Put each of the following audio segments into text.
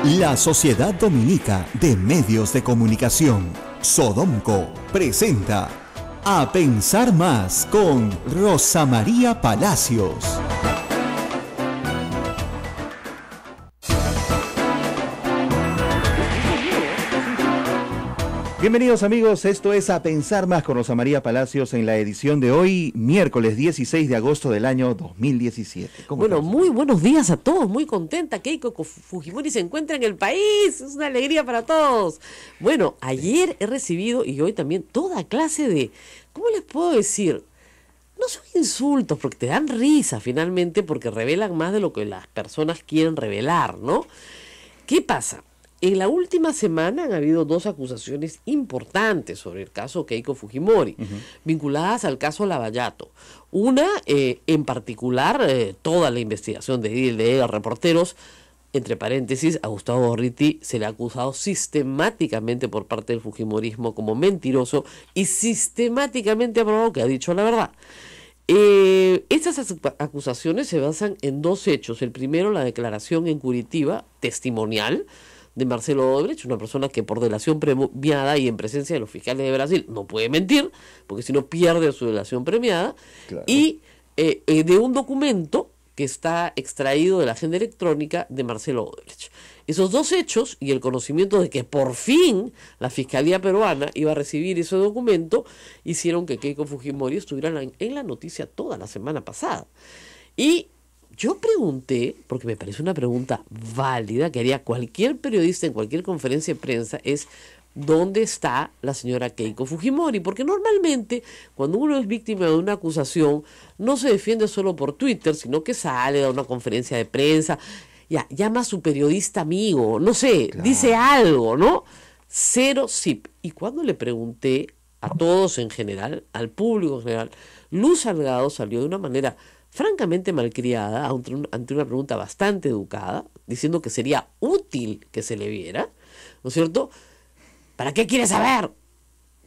La Sociedad Dominica de Medios de Comunicación, Sodomco, presenta A Pensar Más con Rosa María Palacios. Bienvenidos amigos, esto es A Pensar Más con Rosa María Palacios en la edición de hoy, miércoles 16 de agosto del año 2017. Bueno, muy buenos días a todos, muy contenta. Keiko Fujimori se encuentra en el país, es una alegría para todos. Bueno, ayer he recibido y hoy también toda clase de, ¿cómo les puedo decir? No son insultos, porque te dan risa finalmente, porque revelan más de lo que las personas quieren revelar, ¿no? ¿Qué pasa? En la última semana han habido dos acusaciones importantes sobre el caso Keiko Fujimori, vinculadas al caso Lavallato. Una, en particular, toda la investigación de reporteros, entre paréntesis, a Gustavo Gorriti se le ha acusado sistemáticamente por parte del fujimorismo como mentiroso y sistemáticamente ha probado que ha dicho la verdad. Estas acusaciones se basan en dos hechos. El primero, la declaración en Curitiba, testimonial, de Marcelo Odebrecht, una persona que por delación premiada y en presencia de los fiscales de Brasil no puede mentir, porque si no pierde su delación premiada, claro. Y de un documento que está extraído de la agenda electrónica de Marcelo Odebrecht. Esos dos hechos y el conocimiento de que por fin la Fiscalía peruana iba a recibir ese documento hicieron que Keiko Fujimori estuviera en la noticia toda la semana pasada. Y yo pregunté, porque me parece una pregunta válida que haría cualquier periodista en cualquier conferencia de prensa, es ¿dónde está la señora Keiko Fujimori? Porque normalmente cuando uno es víctima de una acusación no se defiende solo por Twitter, sino que sale a una conferencia de prensa, llama a su periodista amigo, no sé, claro, dice algo, ¿no? Cero zip. Y cuando le pregunté a todos en general, al público en general, Luz Salgado salió de una manera francamente malcriada ante una pregunta bastante educada, diciendo que sería útil que se le viera, ¿no es cierto? ¿Para qué quiere saber?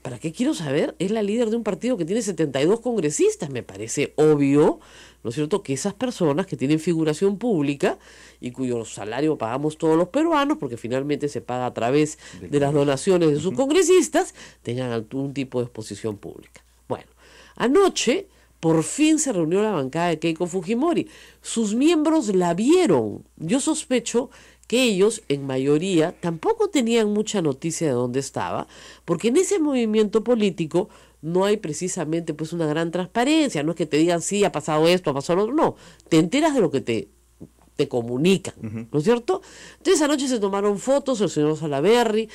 ¿Para qué quiero saber? Es la líder de un partido que tiene 72 congresistas. Me parece obvio, ¿no es cierto?, que esas personas que tienen figuración pública y cuyo salario pagamos todos los peruanos, porque finalmente se paga a través de las donaciones de sus congresistas, tengan algún tipo de exposición pública. Bueno, anoche por fin se reunió la bancada de Keiko Fujimori. Sus miembros la vieron. Yo sospecho que ellos, en mayoría, tampoco tenían mucha noticia de dónde estaba, porque en ese movimiento político no hay precisamente pues una gran transparencia. No es que te digan, sí, ha pasado esto, ha pasado lo otro. No, te enteras de lo que te comunican, ¿no es cierto? Entonces anoche se tomaron fotos el señor Salaverry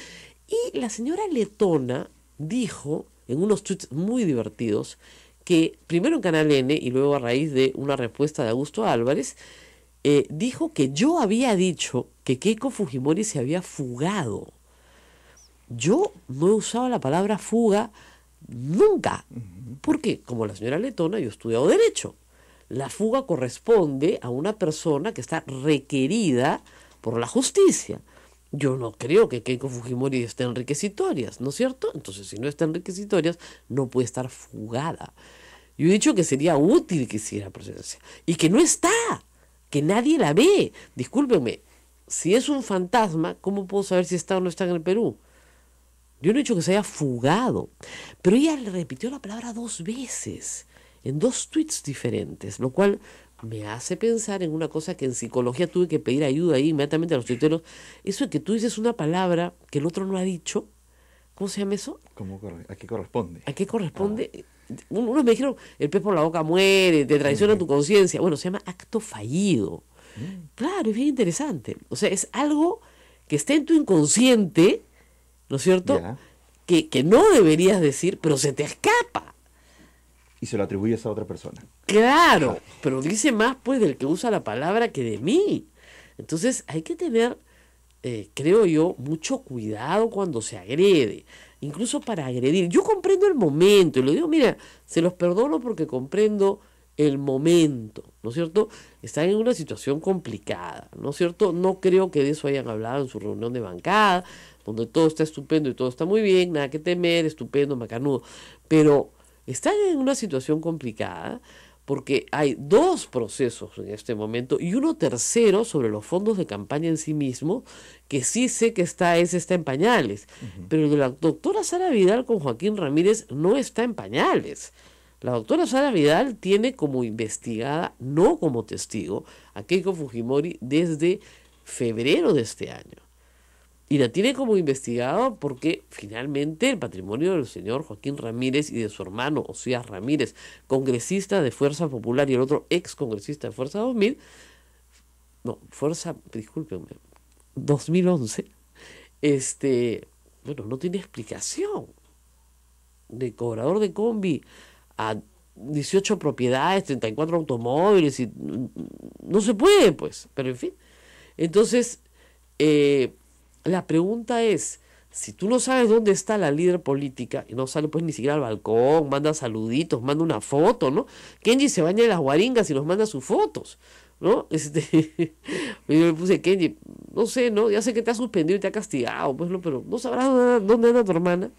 y la señora letona dijo, en unos tweets muy divertidos, que primero en Canal N y luego a raíz de una respuesta de Augusto Álvarez, dijo que yo había dicho que Keiko Fujimori se había fugado. Yo no he usado la palabra fuga nunca, porque como la señora letona yo he estudiado Derecho. La fuga corresponde a una persona que está requerida por la justicia. Yo no creo que Keiko Fujimori esté en requisitorias, ¿no es cierto? Entonces, si no está en requisitorias, no puede estar fugada. Yo he dicho que sería útil que hiciera presencia. Y que no está, que nadie la ve. Discúlpenme, si es un fantasma, ¿cómo puedo saber si está o no está en el Perú? Yo no he dicho que se haya fugado. Pero ella le repitió la palabra 2 veces, en 2 tweets diferentes, lo cual me hace pensar en una cosa que en psicología tuve que pedir ayuda ahí inmediatamente a los tuiteros. Eso de que tú dices una palabra que el otro no ha dicho, ¿cómo se llama eso? ¿A qué corresponde? ¿A qué corresponde? Unos me dijeron, el pez por la boca muere, te traiciona tu conciencia. Bueno, se llama acto fallido. Claro, es bien interesante. O sea, es algo que está en tu inconsciente, ¿no es cierto? Que no deberías decir, pero se te escapa. Y se lo atribuyes a otra persona. Claro, pero dice más pues del que usa la palabra que de mí. Entonces hay que tener, creo yo, mucho cuidado cuando se agrede, incluso para agredir. Yo comprendo el momento y le digo, mira, se los perdono porque comprendo el momento, ¿no es cierto? Están en una situación complicada, ¿no es cierto? No creo que de eso hayan hablado en su reunión de bancada, donde todo está estupendo y todo está muy bien, nada que temer, estupendo, macanudo, pero están en una situación complicada porque hay dos procesos en este momento y uno tercero sobre los fondos de campaña en sí mismo, que sí sé que está en pañales, pero el de la doctora Sara Vidal con Joaquín Ramírez no está en pañales. La doctora Sara Vidal tiene como investigada, no como testigo, a Keiko Fujimori desde febrero de este año. Y la tiene como investigado porque finalmente el patrimonio del señor Joaquín Ramírez y de su hermano Osías Ramírez, congresista de Fuerza Popular y el otro ex congresista de Fuerza 2000, discúlpenme, 2011, bueno, no tiene explicación. De cobrador de combi a 18 propiedades, 34 automóviles, y no se puede, pues, pero en fin. Entonces, la pregunta es, si tú no sabes dónde está la líder política, y no sale pues ni siquiera al balcón, manda saluditos, manda una foto, ¿no? Kenji se baña en las guaringas y nos manda sus fotos, ¿no? Yo le puse, Kenji, no sé, ¿no? Ya sé que te ha suspendido y te ha castigado, pues, ¿no? Pero no sabrás dónde anda tu hermana.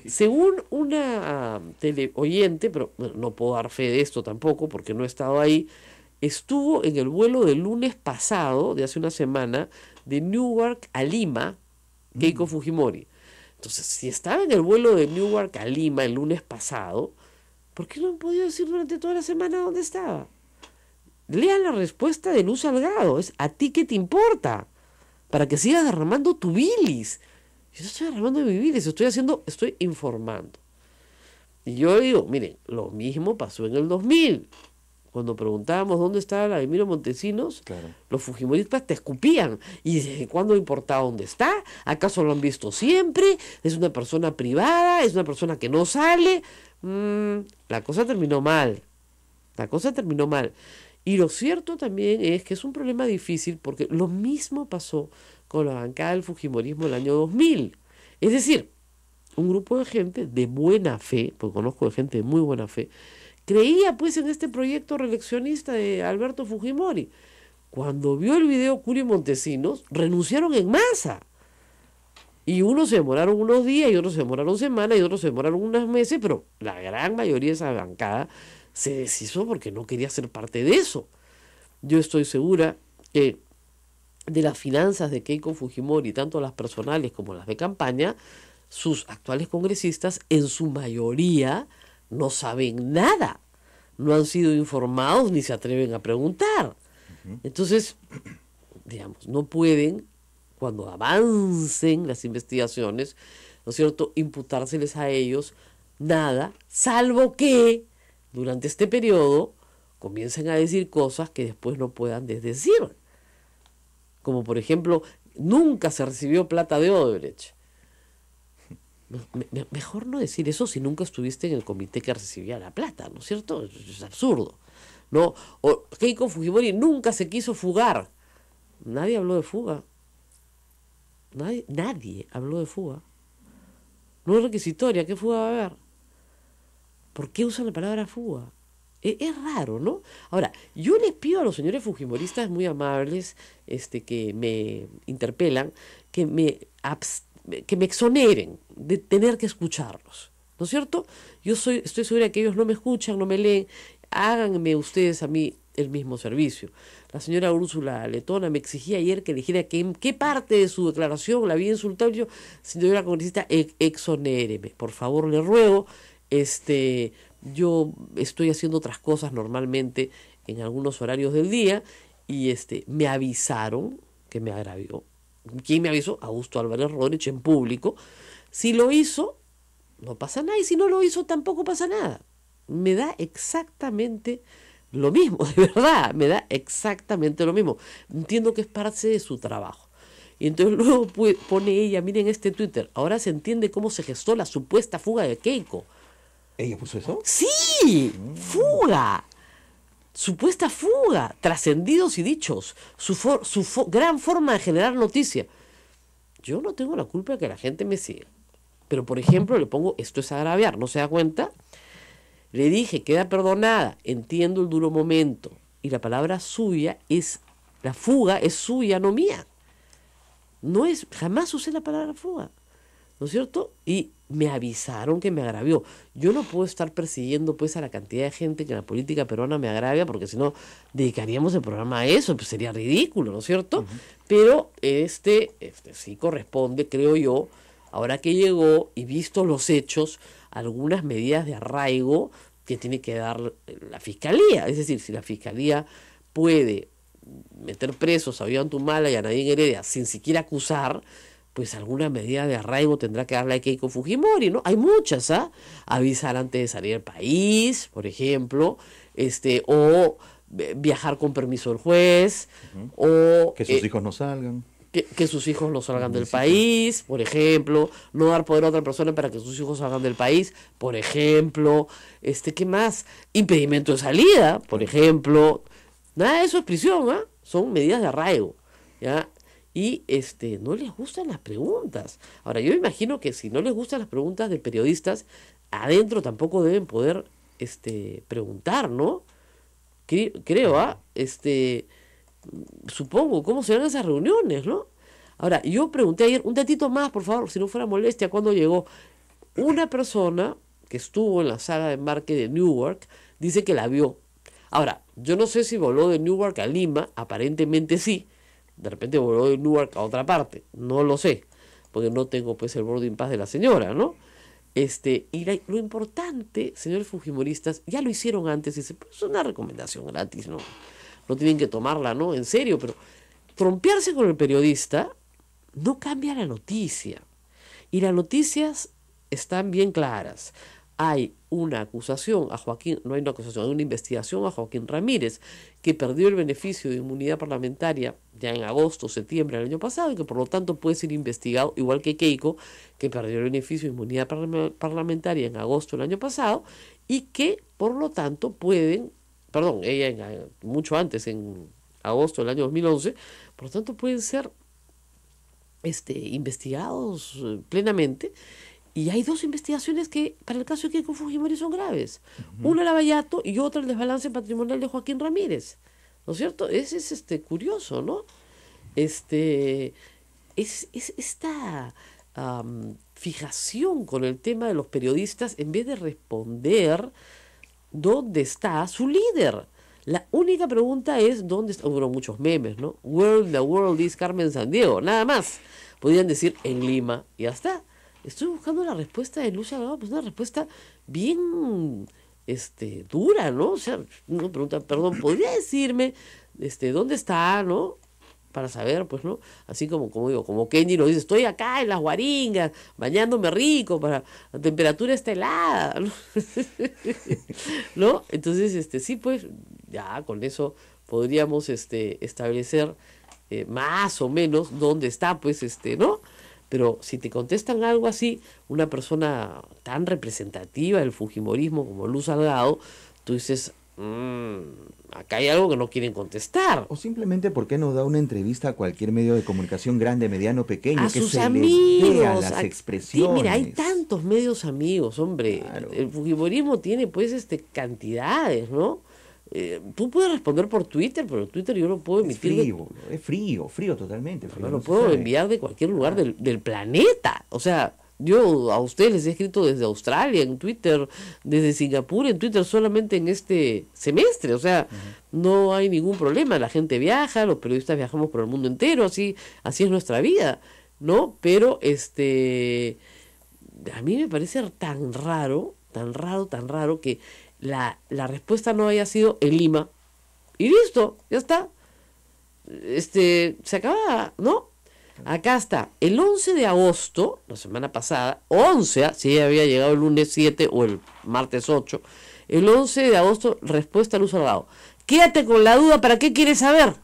Según una teleoyente, pero bueno, no puedo dar fe de esto tampoco, porque no he estado ahí, estuvo en el vuelo del lunes pasado, de hace una semana, de Newark a Lima, Keiko Fujimori. Entonces, si estaba en el vuelo de Newark a Lima el lunes pasado, ¿por qué no han podido decir durante toda la semana dónde estaba? Lean la respuesta de Luz Salgado, es ¿a ti qué te importa? Para que sigas derramando tu bilis. Yo no estoy derramando mi bilis, estoy informando. Y yo digo, miren, lo mismo pasó en el 2000. Cuando preguntábamos dónde estaba Vladimiro Montesinos, claro, los fujimoristas te escupían. ¿Y desde cuándo importaba dónde está? ¿Acaso lo han visto siempre? ¿Es una persona privada? ¿Es una persona que no sale? La cosa terminó mal. Y lo cierto también es que es un problema difícil porque lo mismo pasó con la bancada del fujimorismo el año 2000. Es decir, un grupo de gente de buena fe, porque conozco de gente de muy buena fe, creía pues en este proyecto reeleccionista de Alberto Fujimori. Cuando vio el video Curio y Montesinos, renunciaron en masa. Y unos se demoraron unos días, y otros se demoraron semanas, y otros se demoraron unos meses, pero la gran mayoría de esa bancada se deshizo porque no quería ser parte de eso. Yo estoy segura que de las finanzas de Keiko Fujimori, tanto las personales como las de campaña, sus actuales congresistas en su mayoría no saben nada, no han sido informados ni se atreven a preguntar. Entonces, digamos, no pueden, cuando avancen las investigaciones, ¿no es cierto?, imputárseles a ellos nada, salvo que durante este periodo comiencen a decir cosas que después no puedan desdecir. Como por ejemplo, nunca se recibió plata de Odebrecht. Mejor no decir eso si nunca estuviste en el comité que recibía la plata, ¿no es cierto? Es absurdo, ¿no? O Keiko Fujimori nunca se quiso fugar. Nadie habló de fuga. Nadie habló de fuga. No es requisitoria, ¿qué fuga va a haber? ¿Por qué usan la palabra fuga? Es raro, ¿no? Ahora, yo les pido a los señores fujimoristas muy amables, que me interpelan, que me exoneren de tener que escucharlos, ¿no es cierto? Estoy segura de que ellos no me escuchan, no me leen. Háganme ustedes a mí el mismo servicio. La señora Úrsula Letona me exigía ayer que dijera que en qué parte de su declaración la había insultado. Yo, señora congresista, exonéreme, por favor, le ruego. Yo estoy haciendo otras cosas normalmente en algunos horarios del día y me avisaron que me agravió. ¿Quién me avisó? Augusto Álvarez Rodríguez en público. Si lo hizo, no pasa nada, y si no lo hizo, tampoco pasa nada. Me da exactamente lo mismo, de verdad, me da exactamente lo mismo. Entiendo que es parte de su trabajo. Y entonces luego pone ella, miren este Twitter, ahora se entiende cómo se gestó la supuesta fuga de Keiko. ¿Ella puso eso? Sí, fuga. Supuesta fuga, trascendidos y dichos, su gran forma de generar noticia. Yo no tengo la culpa de que la gente me siga. Pero, por ejemplo, le pongo, esto es agraviar, ¿no se da cuenta? Le dije, queda perdonada, entiendo el duro momento. Y la palabra suya la fuga es suya, no mía. Jamás usé la palabra fuga. ¿no es cierto? Y me avisaron que me agravió. Yo no puedo estar persiguiendo pues a la cantidad de gente que en la política peruana me agravia, porque si no dedicaríamos el programa a eso, pues sería ridículo, ¿no es cierto? Pero sí corresponde, creo yo, ahora que llegó y visto los hechos, algunas medidas de arraigo que tiene que dar la Fiscalía. Es decir, si la Fiscalía puede meter presos a Ollantumala y a Nadine Heredia sin siquiera acusar, pues alguna medida de arraigo tendrá que darle a Keiko Fujimori, ¿no? Hay muchas, ¿ah? Avisar antes de salir del país, por ejemplo, o viajar con permiso del juez, o que sus hijos no salgan. Que sus hijos no salgan del país, por ejemplo, no dar poder a otra persona para que sus hijos salgan del país, por ejemplo, ¿qué más? Impedimento de salida, por ejemplo. Nada de eso es prisión, ¿ah? Son medidas de arraigo, ¿ya? Y no les gustan las preguntas. Ahora, yo me imagino que si no les gustan las preguntas de periodistas, adentro tampoco deben poder preguntar, ¿no? Creo, ¿ah? Supongo, ¿cómo serán esas reuniones, no? Ahora, yo pregunté ayer, un datito más, por favor, si no fuera molestia, cuando llegó una persona que estuvo en la sala de embarque de Newark, dice que la vio. Ahora, yo no sé si voló de Newark a Lima, aparentemente sí, de repente voló de Newark a otra parte, no lo sé, porque no tengo pues el boarding pass de la señora, ¿no? Lo importante, señores fujimoristas, ya lo hicieron antes, y pues, es una recomendación gratis, ¿no? No tienen que tomarla, ¿no? En serio, pero trompearse con el periodista no cambia la noticia. Y las noticias están bien claras. Hay una acusación a Joaquín, no hay una acusación, hay una investigación a Joaquín Ramírez, que perdió el beneficio de inmunidad parlamentaria ya en agosto, septiembre del año pasado, y que por lo tanto puede ser investigado, igual que Keiko, que perdió el beneficio de inmunidad parlamentaria en agosto del año pasado, y que por lo tanto ella mucho antes, en agosto del año 2011, por lo tanto pueden ser investigados plenamente. Y hay dos investigaciones que para el caso de Keiko Fujimori son graves. Una Lavallato y otra el desbalance patrimonial de Joaquín Ramírez, ¿no es cierto? Es curioso, ¿no? Es esta fijación con el tema de los periodistas, en vez de responder ¿dónde está su líder? La única pregunta es ¿dónde está? Hubo muchos memes, ¿no? The world is Carmen Sandiego, nada más. Podrían decir en Lima y ya está. Estoy buscando la respuesta de Luz Salgado, pues una respuesta bien dura, ¿no? O sea, una pregunta, perdón, ¿podría decirme dónde está, no? Para saber, pues, ¿no? Así como digo, como Kenji lo dice, estoy acá en las Guaringas, bañándome rico, la temperatura está helada, ¿no? ¿No? Entonces, sí, pues, ya con eso podríamos establecer más o menos dónde está, pues, ¿no? Pero si te contestan algo así, una persona tan representativa del fujimorismo como Luz Salgado, tú dices, acá hay algo que no quieren contestar. O simplemente, ¿por qué no da una entrevista a cualquier medio de comunicación grande, mediano, pequeño? A que sus se amigos. Le vea las expresiones. Sí, mira, hay tantos medios amigos, hombre. Claro. El fujimorismo tiene, pues, cantidades, ¿no? Tú puedes responder por Twitter, pero Twitter yo no puedo emitir. Es frío totalmente. Frío, no no lo puedo enviar de cualquier lugar del planeta. O sea, yo a ustedes les he escrito desde Australia, en Twitter, desde Singapur, en Twitter solamente en este semestre. O sea, no hay ningún problema. La gente viaja, los periodistas viajamos por el mundo entero, así es nuestra vida, ¿no? Pero a mí me parece tan raro que la respuesta no haya sido en Lima. Y listo, ya está. Se acaba, ¿no? Acá está, el 11 de agosto, la semana pasada, 11, si ella había llegado el lunes 7 o el martes 8, el 11 de agosto, respuesta a Luz Salgado. Quédate con la duda, ¿para qué quieres saber?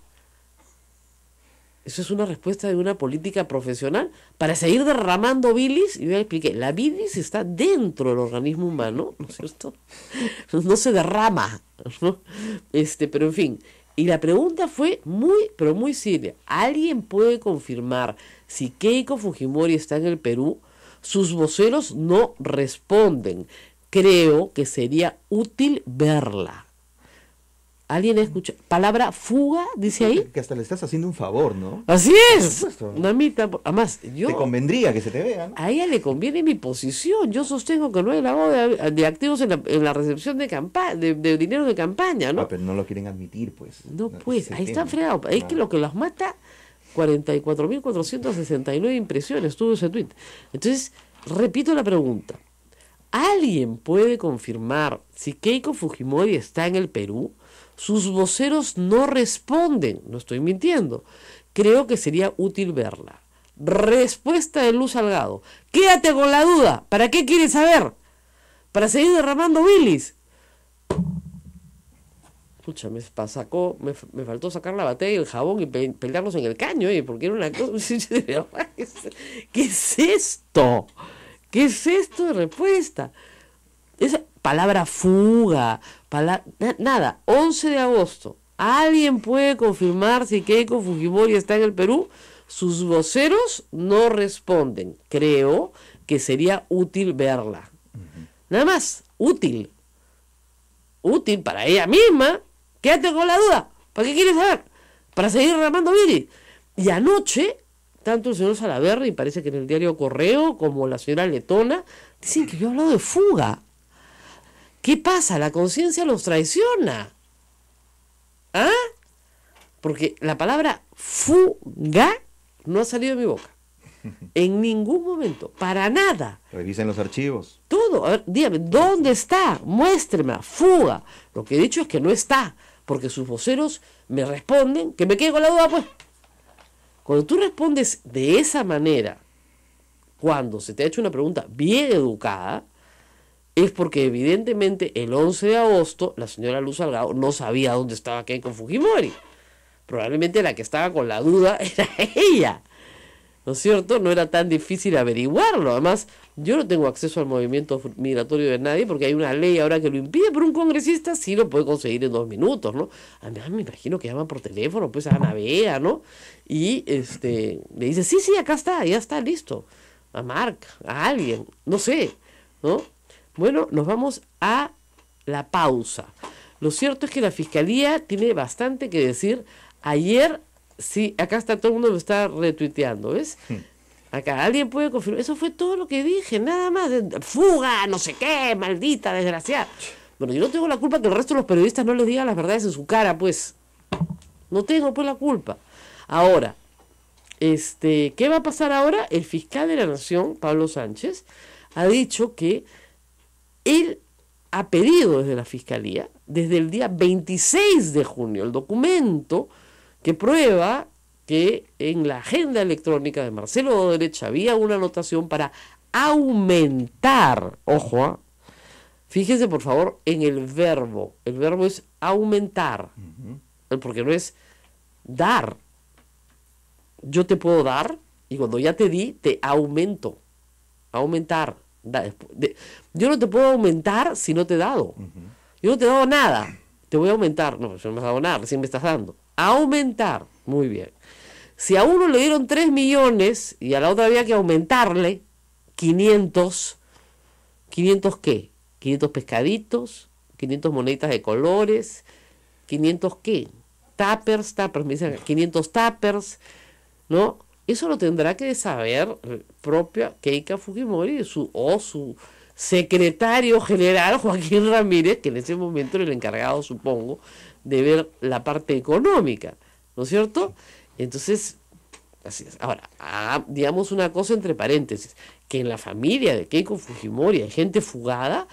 Eso es una respuesta de una política profesional para seguir derramando bilis. Y yo ya expliqué, la bilis está dentro del organismo humano, ¿no es cierto? No se derrama, ¿no? Pero en fin. Y la pregunta fue pero muy seria. ¿Alguien puede confirmar si Keiko Fujimori está en el Perú? Sus voceros no responden. Creo que sería útil verla. ¿Alguien ha escuchado? Palabra fuga, dice ahí. Que hasta le estás haciendo un favor, ¿no? Así es. supuesto. Mamita, además, yo... Te convendría que se te vea, ¿no? A ella le conviene mi posición. Yo sostengo que no hay lavado de activos en la recepción de dinero de campaña, ¿no? Ah, pero no lo quieren admitir, pues. No, Ese pues, es el ahí está tema. fregado. Es que Claro. lo que los mata, 44.469 impresiones, tuvo ese tweet. Entonces, repito la pregunta. ¿Alguien puede confirmar si Keiko Fujimori está en el Perú? Sus voceros no responden, no estoy mintiendo. Creo que sería útil verla. Respuesta de Luz Salgado. Quédate con la duda. ¿Para qué quieres saber? ¿Para seguir derramando bilis? Pucha, me faltó sacar la batea y el jabón y pelearlos en el caño, porque era una cosa... ¿Qué es esto? ¿Qué es esto de respuesta? Esa palabra fuga, nada, 11 de agosto. ¿Alguien puede confirmar si Keiko Fujimori está en el Perú? Sus voceros no responden. Creo que sería útil verla. Nada más, útil. Útil para ella misma. Quédate con la duda. ¿Para qué quieres saber? Para seguir derramando bilis. Y anoche, tanto el señor Salaverry, parece que en el diario Correo, como la señora Letona, dicen que yo he hablado de fuga. ¿Qué pasa? La conciencia los traiciona. ¿Ah? Porque la palabra fuga no ha salido de mi boca. En ningún momento. Para nada. Revisen los archivos. Todo. A ver, dígame, ¿dónde está? Muéstreme. Fuga. Lo que he dicho es que no está. Porque sus voceros me responden que me quede con la duda, pues. Cuando tú respondes de esa manera, cuando se te ha hecho una pregunta bien educada, es porque evidentemente el 11 de agosto la señora Luz Salgado no sabía dónde estaba Keiko Fujimori. Probablemente la que estaba con la duda era ella. ¿No es cierto? No era tan difícil averiguarlo. Además, yo no tengo acceso al movimiento migratorio de nadie porque hay una ley ahora que lo impide, pero un congresista sí lo puede conseguir en 2 minutos, ¿no? Además, me imagino que llama por teléfono, pues a Ana Bea, ¿no? Y le dice, sí, acá está, ya está, listo. A Marc, a alguien, no sé, ¿no? Bueno, nos vamos a la pausa. Lo cierto es que la Fiscalía tiene bastante que decir. Ayer, sí, acá está, todo el mundo lo está retuiteando, ¿ves? Acá, alguien puede confirmar. Eso fue todo lo que dije, nada más. Fuga, no sé qué, maldita, desgraciada. Bueno, yo no tengo la culpa que el resto de los periodistas no les digan las verdades en su cara, pues. No tengo, pues, la culpa. Ahora, ¿qué va a pasar ahora? El fiscal de la Nación, Pablo Sánchez, ha dicho que él ha pedido desde la Fiscalía, desde el día 26 de junio, el documento que prueba que en la agenda electrónica de Marcelo Odebrecht había una anotación para aumentar, ojo, fíjense por favor en el verbo es aumentar, porque no es dar. Yo te puedo dar y cuando ya te di, te aumento, aumentar. Yo no te puedo aumentar si no te he dado. Yo no te he dado nada. Te voy a aumentar. No, no me has dado nada, recién me estás dando. Aumentar. Muy bien. Si a uno le dieron 3 millones y a la otra había que aumentarle 500, ¿500 qué? 500 pescaditos, 500 moneditas de colores, 500 qué? Tuppers, me dicen 500 tuppers, ¿no? Eso lo tendrá que saber propia Keiko Fujimori o su secretario general Joaquín Ramírez, que en ese momento era el encargado, supongo, de ver la parte económica, ¿no es cierto? Entonces, así es. Ahora, digamos una cosa entre paréntesis, que en la familia de Keiko Fujimori hay gente fugada,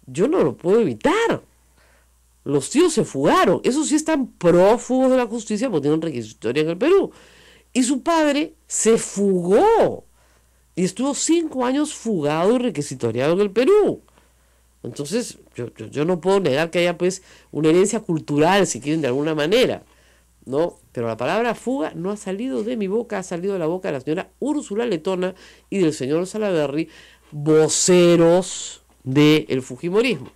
yo no lo puedo evitar. Los tíos se fugaron, esos sí están prófugos de la justicia porque tienen requisitoria en el Perú. Y su padre se fugó y estuvo 5 años fugado y requisitoriado en el Perú. Entonces, yo no puedo negar que haya pues una herencia cultural, si quieren, de alguna manera, ¿no? Pero la palabra fuga no ha salido de mi boca, ha salido de la boca de la señora Úrsula Letona y del señor Salaverry, voceros del fujimorismo.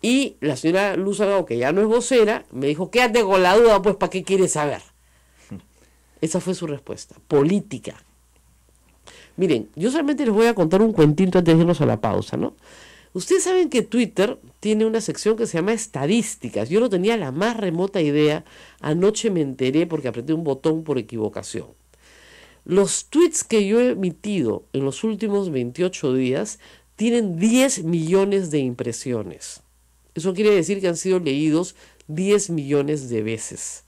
Y la señora Luz Salgado, que ya no es vocera, me dijo, quédate con la duda, pues, ¿para qué quieres saber? Esa fue su respuesta, política. Miren, yo solamente les voy a contar un cuentito antes de irnos a la pausa, ¿no? Ustedes saben que Twitter tiene una sección que se llama estadísticas. Yo no tenía la más remota idea. Anoche me enteré porque apreté un botón por equivocación. Los tweets que yo he emitido en los últimos 28 días tienen 10 millones de impresiones. Eso quiere decir que han sido leídos 10 millones de veces.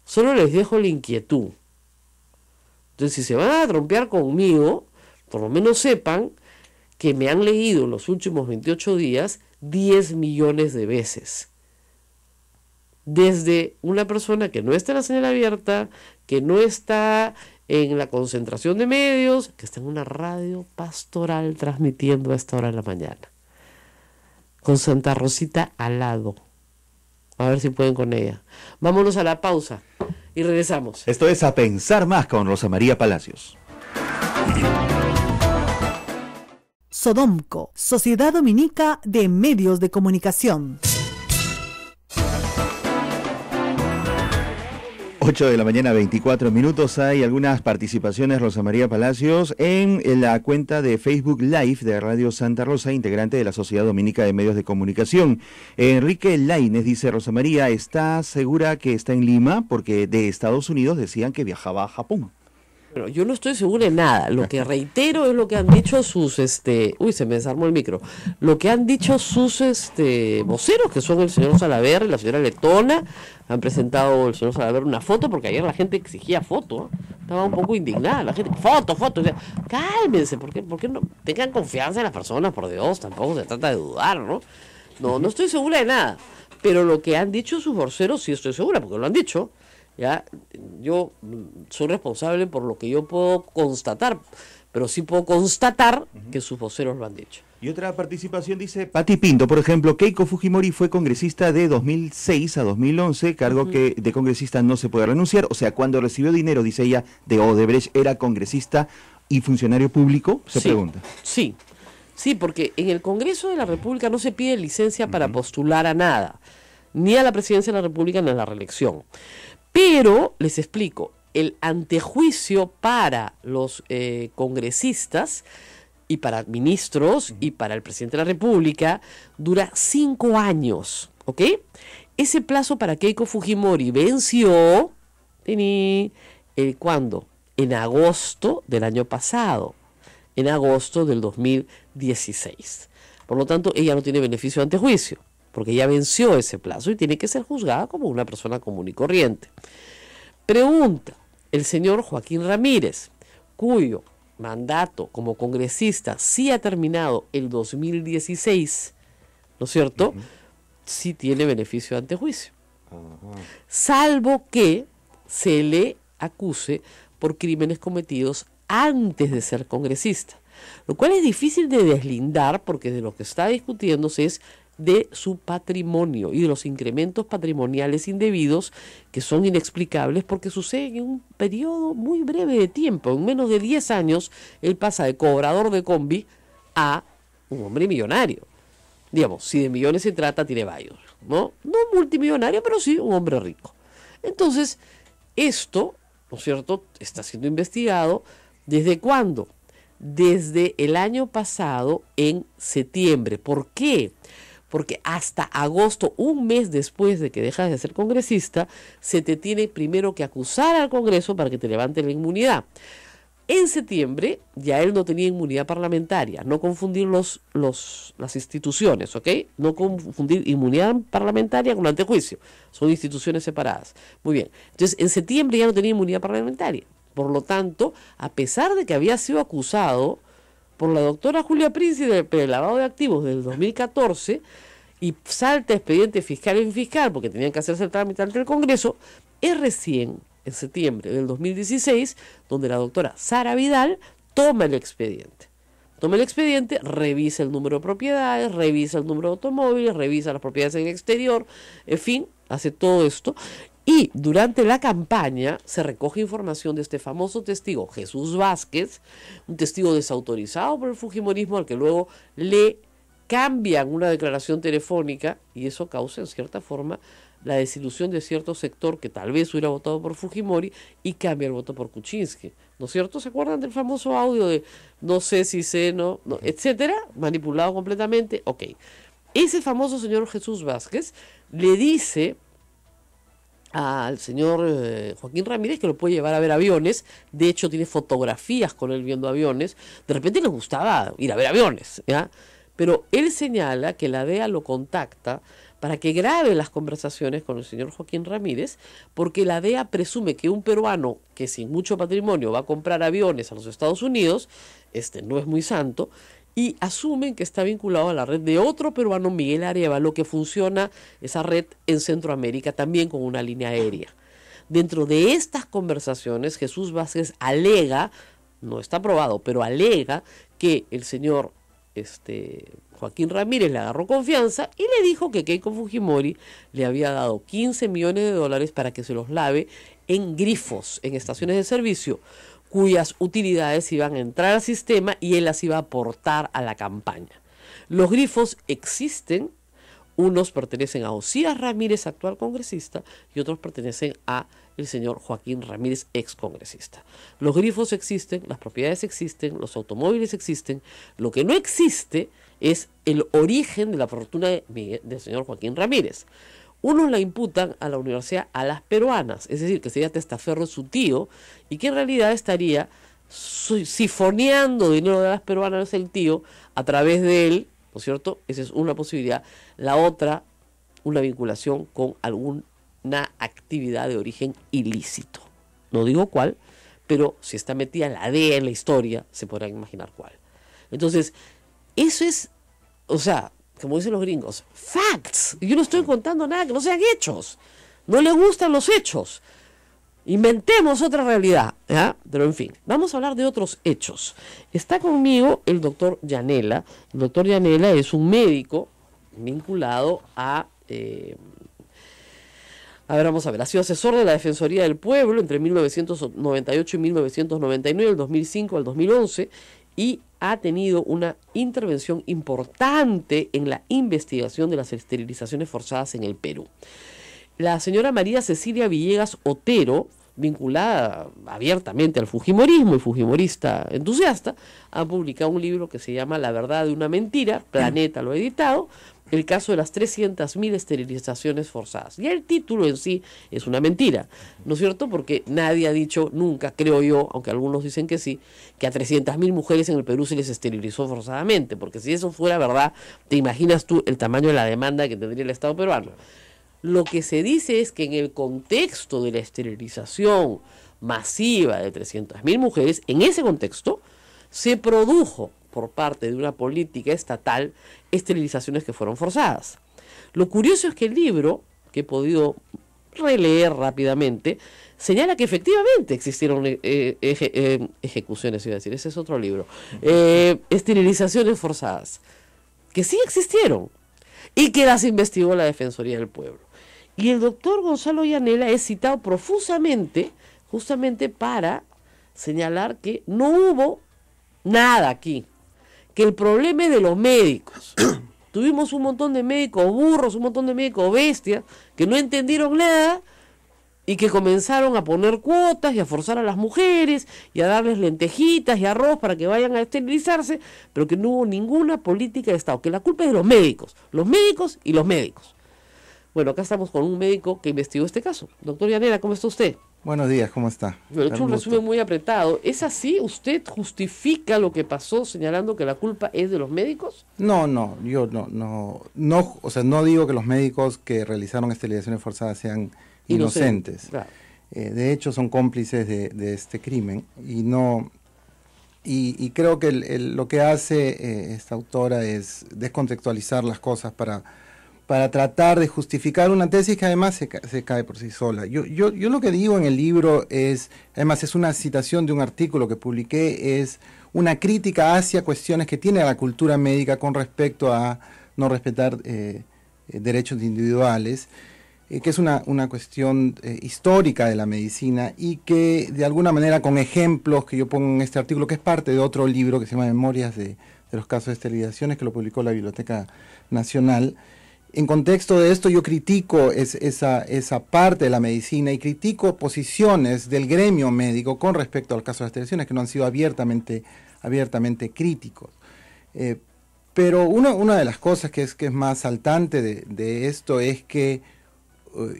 Solo les dejo la inquietud. Entonces, si se van a trompear conmigo, por lo menos sepan que me han leído en los últimos 28 días 10 millones de veces. Desde una persona que no está en la señal abierta, que no está en la concentración de medios, que está en una radio pastoral transmitiendo a esta hora de la mañana, con Santa Rosita al lado. A ver si pueden con ella. Vámonos a la pausa y regresamos. Esto es A Pensar Más con Rosa María Palacios. Sodomco, Sociedad Dominica de Medios de Comunicación. 8 de la mañana, 24 minutos. Hay algunas participaciones, Rosa María Palacios, en la cuenta de Facebook Live de Radio Santa Rosa, integrante de la Sociedad Dominica de Medios de Comunicación. Enrique Lainez dice: Rosa María, ¿está segura que está en Lima? Porque de Estados Unidos decían que viajaba a Japón. Bueno, yo no estoy segura de nada. Lo que reitero es lo que han dicho sus, uy, se me desarmó el micro. Lo que han dicho sus, voceros, que son el señor Salaverry y la señora Letona. Han presentado el señor Salaverry una foto, porque ayer la gente exigía foto, ¿eh? Estaba un poco indignada la gente. Foto. O sea, cálmense, ¿por qué no? Tengan confianza en las personas, por Dios, tampoco se trata de dudar, ¿no? No estoy segura de nada. Pero lo que han dicho sus voceros sí estoy segura, porque lo han dicho. Ya, yo soy responsable por lo que yo puedo constatar, pero sí puedo constatar que sus voceros lo han dicho. Y otra participación dice Pati Pinto, por ejemplo: Keiko Fujimori fue congresista de 2006 a 2011, cargo que de congresista no se puede renunciar. O sea, cuando recibió dinero, dice ella, de Odebrecht, ¿era congresista y funcionario público? Se pregunta. Sí, porque en el Congreso de la República no se pide licencia para postular a nada, ni a la presidencia de la República ni a la reelección. Pero, les explico, el antejuicio para los congresistas y para ministros y para el presidente de la República dura 5 años, ¿ok? Ese plazo para Keiko Fujimori venció, ¿cuándo? En agosto del año pasado, en agosto del 2016. Por lo tanto, ella no tiene beneficio de antejuicio, porque ya venció ese plazo y tiene que ser juzgada como una persona común y corriente. Pregunta el señor Joaquín Ramírez, cuyo mandato como congresista sí ha terminado el 2016, ¿no es cierto? Sí tiene beneficio de antejuicio. Salvo que se le acuse por crímenes cometidos antes de ser congresista, lo cual es difícil de deslindar, porque de lo que está discutiéndose es de su patrimonio y de los incrementos patrimoniales indebidos que son inexplicables porque suceden en un periodo muy breve de tiempo. En menos de 10 años él pasa de cobrador de combi a un hombre millonario. Digamos, si de millones se trata, tiene varios, ¿no? No multimillonario, pero sí un hombre rico. Entonces, esto, ¿no es cierto?, está siendo investigado. ¿Desde cuándo? Desde el año pasado, en septiembre. ¿Por qué? Porque hasta agosto, un mes después de que dejas de ser congresista, se te tiene primero que acusar al Congreso para que te levante la inmunidad. En septiembre ya él no tenía inmunidad parlamentaria. No confundir las instituciones, ¿ok? No confundir inmunidad parlamentaria con antejuicio. Son instituciones separadas. Muy bien. Entonces, en septiembre ya no tenía inmunidad parlamentaria. Por lo tanto, a pesar de que había sido acusado por la doctora Julia Príncipe del lavado de activos del 2014 y salta expediente fiscal en fiscal porque tenían que hacerse el trámite ante el Congreso, es recién en septiembre del 2016 donde la doctora Sara Vidal toma el expediente. Revisa el número de propiedades, revisa el número de automóviles, revisa las propiedades en el exterior, en fin, hace todo esto. Y durante la campaña se recoge información de este famoso testigo, Jesús Vázquez, un testigo desautorizado por el fujimorismo, al que luego le cambian una declaración telefónica, y eso causa, en cierta forma, la desilusión de cierto sector que tal vez hubiera votado por Fujimori y cambia el voto por Kuczynski, ¿no es cierto? ¿Se acuerdan del famoso audio de no sé si sé, no, etcétera? Manipulado completamente. Ok. Ese famoso señor Jesús Vázquez le dice al señor Joaquín Ramírez que lo puede llevar a ver aviones. De hecho, tiene fotografías con él viendo aviones. De repente le gustaba ir a ver aviones, ¿ya? Pero él señala que la DEA lo contacta para que grabe las conversaciones con el señor Joaquín Ramírez, porque la DEA presume que un peruano que sin mucho patrimonio va a comprar aviones a los Estados Unidos, no es muy santo, y asumen que está vinculado a la red de otro peruano, Miguel Arévalo, que funciona esa red en Centroamérica también con una línea aérea. Dentro de estas conversaciones, Jesús Vázquez alega, no está probado, pero alega que el señor Joaquín Ramírez le agarró confianza y le dijo que Keiko Fujimori le había dado 15 millones de dólares para que se los lave en grifos, en estaciones de servicio, cuyas utilidades iban a entrar al sistema y él las iba a aportar a la campaña. Los grifos existen, unos pertenecen a Osías Ramírez, actual congresista, y otros pertenecen a el señor Joaquín Ramírez, ex congresista. Los grifos existen, las propiedades existen, los automóviles existen. Lo que no existe es el origen de la fortuna del señor Joaquín Ramírez. Unos la imputan a la universidad a las peruanas, es decir, que sería testaferro su tío, y que en realidad estaría sifoneando dinero de las peruanas el tío a través de él, ¿no es cierto? Esa es una posibilidad. La otra, una vinculación con alguna actividad de origen ilícito. No digo cuál, pero si está metida en la DEA, en la historia, se podrán imaginar cuál. Entonces, eso es, o sea, como dicen los gringos, facts. Yo no estoy contando nada que no sean hechos. No le gustan los hechos. Inventemos otra realidad, ¿ya? Pero en fin, vamos a hablar de otros hechos. Está conmigo el doctor Llanela. El doctor Llanela es un médico vinculado a ver, vamos a ver, ha sido asesor de la Defensoría del Pueblo entre 1998 y 1999, del 2005 al 2011, y ha tenido una intervención importante en la investigación de las esterilizaciones forzadas en el Perú. La señora María Cecilia Villegas Otero, vinculada abiertamente al fujimorismo y fujimorista entusiasta, ha publicado un libro que se llama La verdad de una mentira, Planeta lo ha editado, el caso de las 300.000 esterilizaciones forzadas. Y el título en sí es una mentira, ¿no es cierto? Porque nadie ha dicho nunca, creo yo, aunque algunos dicen que sí, que a 300.000 mujeres en el Perú se les esterilizó forzadamente, porque si eso fuera verdad, ¿te imaginas tú el tamaño de la demanda que tendría el Estado peruano? Lo que se dice es que en el contexto de la esterilización masiva de 300.000 mujeres, en ese contexto, se produjo por parte de una política estatal esterilizaciones que fueron forzadas. Lo curioso es que el libro, que he podido releer rápidamente, señala que efectivamente existieron ejecuciones, iba a decir, ese es otro libro, esterilizaciones forzadas, que sí existieron y que las investigó la Defensoría del Pueblo. Y el doctor Gonzalo Llanela es citado profusamente, justamente para señalar que no hubo nada aquí, que el problema es de los médicos. Tuvimos un montón de médicos burros, un montón de médicos bestias, que no entendieron nada y que comenzaron a poner cuotas y a forzar a las mujeres y a darles lentejitas y arroz para que vayan a esterilizarse, pero que no hubo ninguna política de Estado, que la culpa es de los médicos y los médicos. Bueno, acá estamos con un médico que investigó este caso. Doctor Llanela, ¿cómo está usted? Buenos días, ¿cómo está? Yo he hecho un resumen muy apretado. ¿Es así? ¿Usted justifica lo que pasó señalando que la culpa es de los médicos? No, yo no, o sea, no digo que los médicos que realizaron esterilizaciones forzadas sean inocentes. Claro. De hecho, son cómplices de este crimen y creo que lo que hace esta autora es descontextualizar las cosas para tratar de justificar una tesis que además se cae por sí sola. Yo lo que digo en el libro además es una citación de un artículo que publiqué, es una crítica hacia cuestiones que tiene la cultura médica con respecto a no respetar derechos individuales, que es una cuestión histórica de la medicina y que de alguna manera con ejemplos que yo pongo en este artículo, que es parte de otro libro que se llama Memorias de los casos de esterilizaciones, que lo publicó la Biblioteca Nacional, En contexto de esto yo critico esa parte de la medicina y critico posiciones del gremio médico con respecto al caso de las televisiones que no han sido abiertamente críticos. Pero una de las cosas que es más saltante de esto es que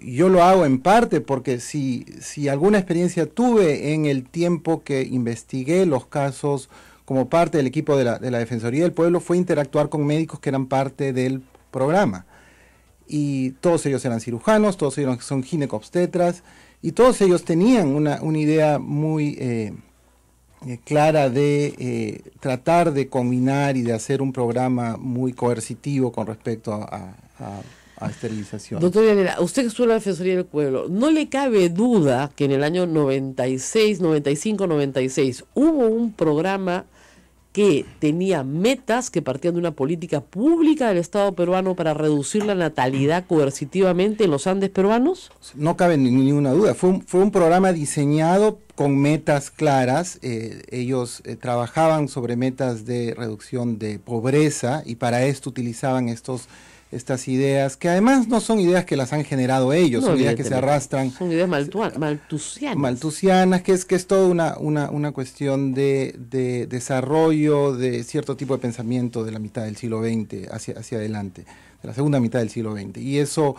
yo lo hago en parte porque si alguna experiencia tuve en el tiempo que investigué los casos como parte del equipo de la Defensoría del Pueblo, fue interactuar con médicos que eran parte del programa. Y todos ellos eran cirujanos, todos ellos son ginecobstetras, y todos ellos tenían una idea muy clara de tratar de combinar y de hacer un programa muy coercitivo con respecto a esterilización. Doctor Llanera, usted que estuvo en la Defensoría del Pueblo, ¿no le cabe duda que en el año 96, 95, 96 hubo un programa que tenía metas que partían de una política pública del Estado peruano para reducir la natalidad coercitivamente en los Andes peruanos? No cabe ninguna duda. Fue un programa diseñado con metas claras. Ellos trabajaban sobre metas de reducción de pobreza y para esto utilizaban estas ideas, que además no son ideas que las han generado ellos, son ideas que se arrastran. Son ideas maltusianas. Maltusianas, que es toda una cuestión de desarrollo de cierto tipo de pensamiento de la mitad del siglo XX hacia adelante, de la segunda mitad del siglo XX. Y eso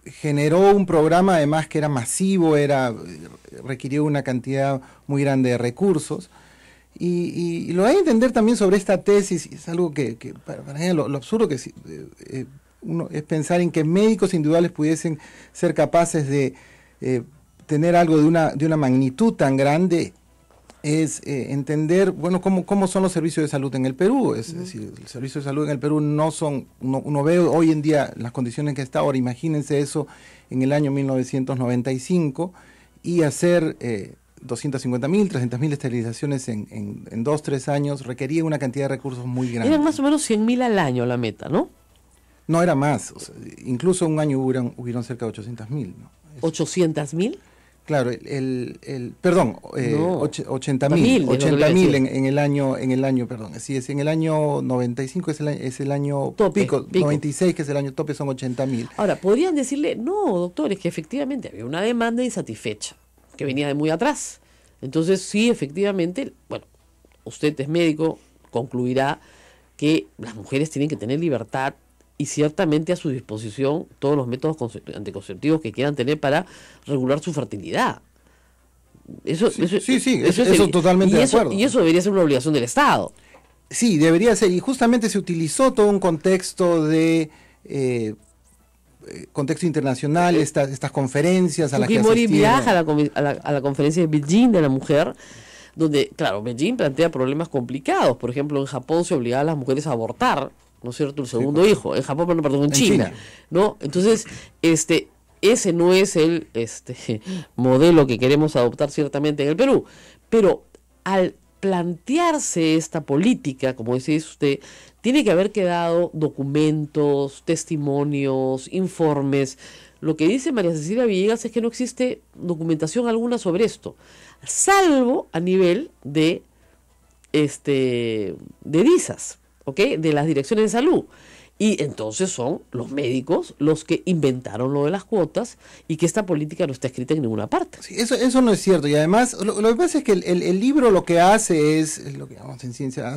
generó un programa además que era masivo, requirió una cantidad muy grande de recursos. Y lo hay a entender también sobre esta tesis, es algo que para mí lo absurdo que uno es pensar en que médicos individuales pudiesen ser capaces de tener algo de una magnitud tan grande, es entender, bueno, cómo son los servicios de salud en el Perú. Es decir, los servicios de salud en el Perú no son, uno ve hoy en día las condiciones que está ahora, imagínense eso en el año 1995, y hacer 250.000, 300.000 esterilizaciones en 2-3 años requería una cantidad de recursos muy grande. Eran más o menos 100.000 al año la meta, ¿no? No, era más. O sea, incluso un año hubieron cerca de 800.000, ¿no? ¿800.000? Claro, perdón, No, 80.000 en el año, perdón. Sí, es en el año 95 es el año tope, pico, 96 que es el año tope, son 80.000. Ahora, podrían decirle, no, doctor, es que efectivamente había una demanda insatisfecha que venía de muy atrás. Entonces, sí, efectivamente, bueno, usted es médico, concluirá que las mujeres tienen que tener libertad y ciertamente a su disposición todos los métodos anticonceptivos que quieran tener para regular su fertilidad. Eso totalmente de acuerdo. Y eso debería ser una obligación del Estado. Sí, debería ser, y justamente se utilizó todo un contexto de contexto internacional, estas conferencias a las que Fujimori asistieron. viaja a la conferencia de Beijing de la mujer, donde, claro, Beijing plantea problemas complicados. Por ejemplo, en Japón se obligaba a las mujeres a abortar, ¿no es cierto?, el segundo hijo. En Japón, perdón, en China, ¿no? Entonces, ese no es el modelo que queremos adoptar ciertamente en el Perú. Pero al plantearse esta política, como dice usted, tiene que haber quedado documentos, testimonios, informes. Lo que dice María Cecilia Villegas es que no existe documentación alguna sobre esto, salvo a nivel de DISAS, ¿ok?, de las direcciones de salud. Y entonces son los médicos los que inventaron lo de las cuotas y que esta política no está escrita en ninguna parte. Sí, eso no es cierto. Y además, lo que pasa es que el libro lo que hace es lo que llamamos en ciencia,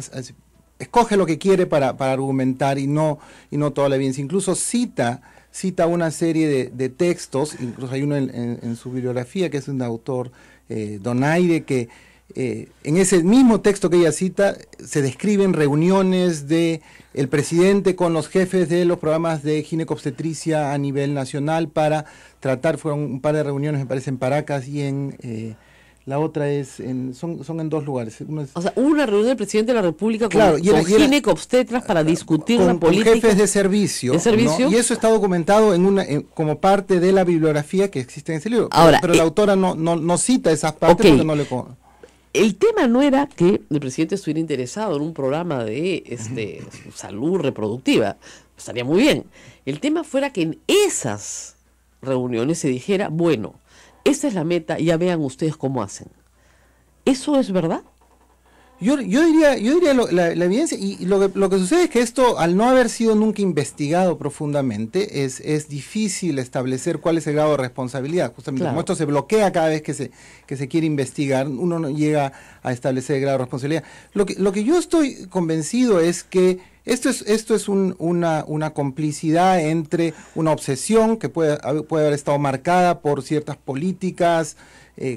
escoge lo que quiere para argumentar y no toda la evidencia. Incluso cita una serie de textos, incluso hay uno en su bibliografía que es un autor, Donaire, que en ese mismo texto que ella cita se describen reuniones de el presidente con los jefes de los programas de ginecobstetricia a nivel nacional para tratar, fueron un par de reuniones, me parece, en Paracas y la otra son en 2 lugares. O sea, hubo una reunión del presidente de la República con ginecobstetras para discutir la política. Con jefes de servicio. ¿No? Y eso está documentado como parte de la bibliografía que existe en ese libro. Ahora, pero la autora no cita esas partes porque no le... El tema no era que el presidente estuviera interesado en un programa de salud reproductiva, estaría muy bien. El tema fuera que en esas reuniones se dijera, bueno, esta es la meta, ya vean ustedes cómo hacen. ¿Eso es verdad? Yo diría la evidencia, y lo que sucede es que esto, al no haber sido nunca investigado profundamente, es difícil establecer cuál es el grado de responsabilidad. Justamente Claro. como esto se bloquea cada vez que se quiere investigar, uno no llega a establecer el grado de responsabilidad. Lo que yo estoy convencido es que esto es una complicidad entre una obsesión que puede haber estado marcada por ciertas políticas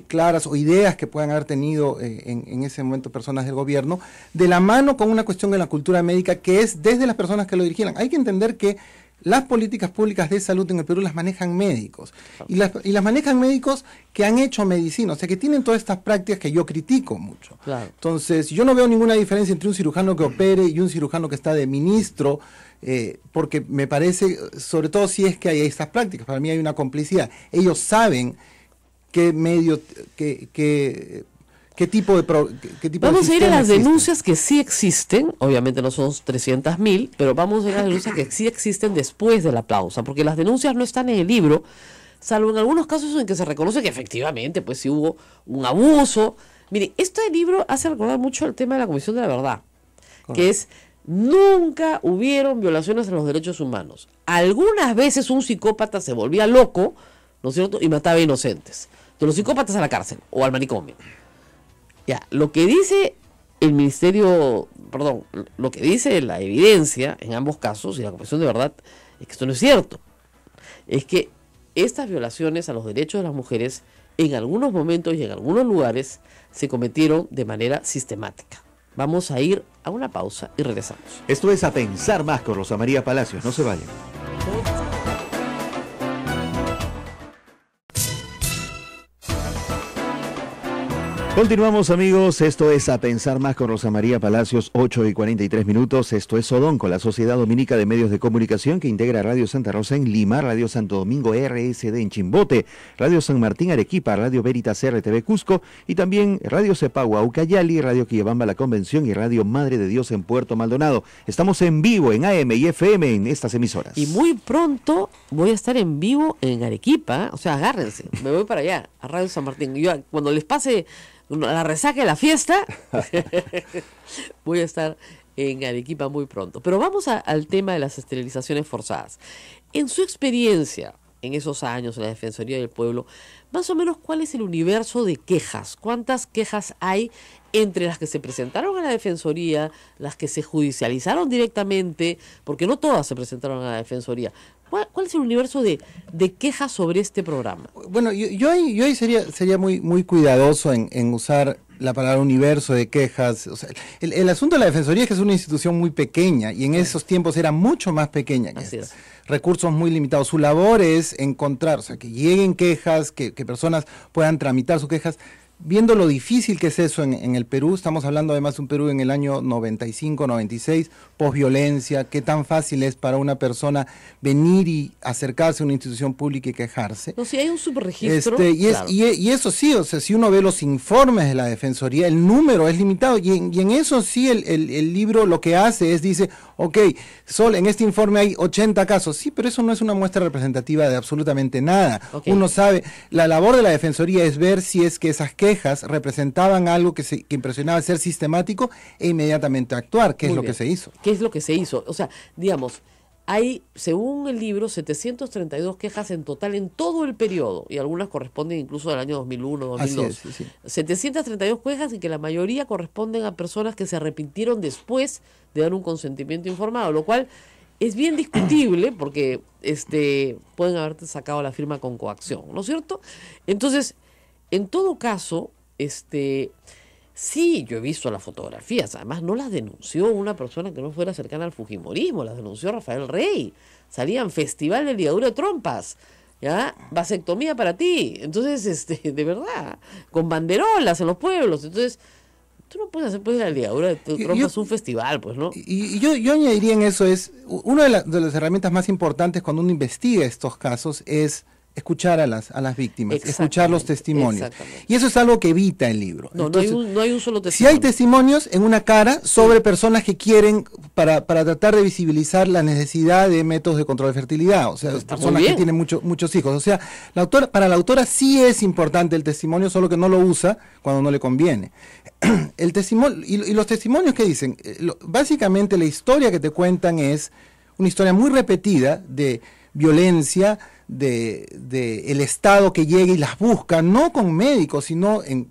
claras o ideas que puedan haber tenido en ese momento personas del gobierno, de la mano con una cuestión de la cultura médica que es desde las personas que lo dirigieron. Hay que entender que las políticas públicas de salud en el Perú las manejan médicos, y las manejan médicos que han hecho medicina, o sea, que tienen todas estas prácticas que yo critico mucho. Claro. Entonces, yo no veo ninguna diferencia entre un cirujano que opere y un cirujano que está de ministro, porque me parece, sobre todo si es que hay estas prácticas, para mí hay una complicidad. Ellos saben qué medio, qué tipo de Vamos a ir a las existe. denuncias que sí existen, obviamente no son 300.000, pero vamos a ir a las denuncias que sí existen después de la pausa, porque las denuncias no están en el libro, salvo en algunos casos en que se reconoce que efectivamente pues sí hubo un abuso. Mire, este libro hace recordar mucho el tema de la Comisión de la Verdad, que es: nunca hubieron violaciones a los derechos humanos. Algunas veces un psicópata se volvía loco, ¿no es cierto?, y mataba inocentes. De los psicópatas a la cárcel o al manicomio. Ya, lo que dice el ministerio, perdón, lo que dice la evidencia en ambos casos y la Comisión de Verdad es que esto no es cierto. Es que estas violaciones a los derechos de las mujeres en algunos momentos y en algunos lugares se cometieron de manera sistemática. Vamos a ir a una pausa y regresamos. Esto es A Pensar Más con Rosa María Palacios. No se vayan. Continuamos, amigos, esto es A Pensar Más con Rosa María Palacios, 8:43. Esto es Sodonco, la Sociedad Dominica de Medios de Comunicación que integra Radio Santa Rosa en Lima, Radio Santo Domingo RSD en Chimbote, Radio San Martín Arequipa, Radio Veritas RTV Cusco y también Radio Cepagua Ucayali, Radio Quillabamba La Convención y Radio Madre de Dios en Puerto Maldonado. Estamos en vivo en AM y FM en estas emisoras. Y muy pronto voy a estar en vivo en Arequipa, o sea, agárrense, me voy para allá, a Radio San Martín. Yo, cuando les pase la resaca de la fiesta, voy a estar en Arequipa muy pronto. Pero vamos al tema de las esterilizaciones forzadas. En su experiencia, en esos años en la Defensoría del Pueblo, más o menos, ¿cuál es el universo de quejas? ¿Cuántas quejas hay entre las que se presentaron a la Defensoría, las que se judicializaron directamente? Porque no todas se presentaron a la Defensoría. ¿Cuál es el universo de quejas sobre este programa? Bueno, yo ahí sería muy cuidadoso en usar la palabra universo de quejas. O sea, el asunto de la Defensoría es que es una institución muy pequeña y en esos tiempos era mucho más pequeña que Así esta. es. Recursos muy limitados. Su labor es encontrar, o sea, que lleguen quejas, que personas puedan tramitar sus quejas. Viendo lo difícil que es eso en el Perú, estamos hablando además de un Perú en el año 95, 96, posviolencia, qué tan fácil es para una persona venir y acercarse a una institución pública y quejarse. No, si hay un subregistro. Claro. Y eso sí, o sea, si uno ve los informes de la Defensoría, el número es limitado, y en eso sí el libro lo que hace es, dice, ok, en este informe hay 80 casos, sí, pero eso no es una muestra representativa de absolutamente nada. Okay. Uno sabe, la labor de la Defensoría es ver si es que esas quejas representaban algo que impresionaba, ser sistemático e inmediatamente actuar, que es lo que se hizo. ¿Qué es lo que se hizo? O sea, digamos, hay, según el libro, 732 quejas en total en todo el periodo, y algunas corresponden incluso al año 2001, 2002. Así es, sí. 732 quejas y que la mayoría corresponden a personas que se arrepintieron después de dar un consentimiento informado, lo cual es bien discutible porque pueden haberte sacado la firma con coacción, ¿no es cierto? Entonces, en todo caso, sí, yo he visto las fotografías, además no las denunció una persona que no fuera cercana al fujimorismo, las denunció Rafael Rey. Salían Festival de Ligadura de Trompas, ¿ya? Vasectomía para ti. Entonces, de verdad, con banderolas en los pueblos. Entonces, tú no puedes hacer pues la ligadura de trompas un festival, pues, ¿no? Y yo añadiría en eso una de las herramientas más importantes cuando uno investiga estos casos es escuchar a las víctimas, escuchar los testimonios. Exactamente. Y eso es algo que evita el libro. No, Entonces, no hay un solo si testimonio. hay testimonios en una cara sobre personas que quieren, para tratar de visibilizar la necesidad de métodos de control de fertilidad, o sea, Está muy personas que bien. tienen muchos hijos. O sea, para la autora sí es importante el testimonio, solo que no lo usa cuando no le conviene. El testimonio, y los testimonios que dicen, básicamente la historia que te cuentan es una historia muy repetida de violencia, de el Estado que llega y las busca, no con médicos, sino en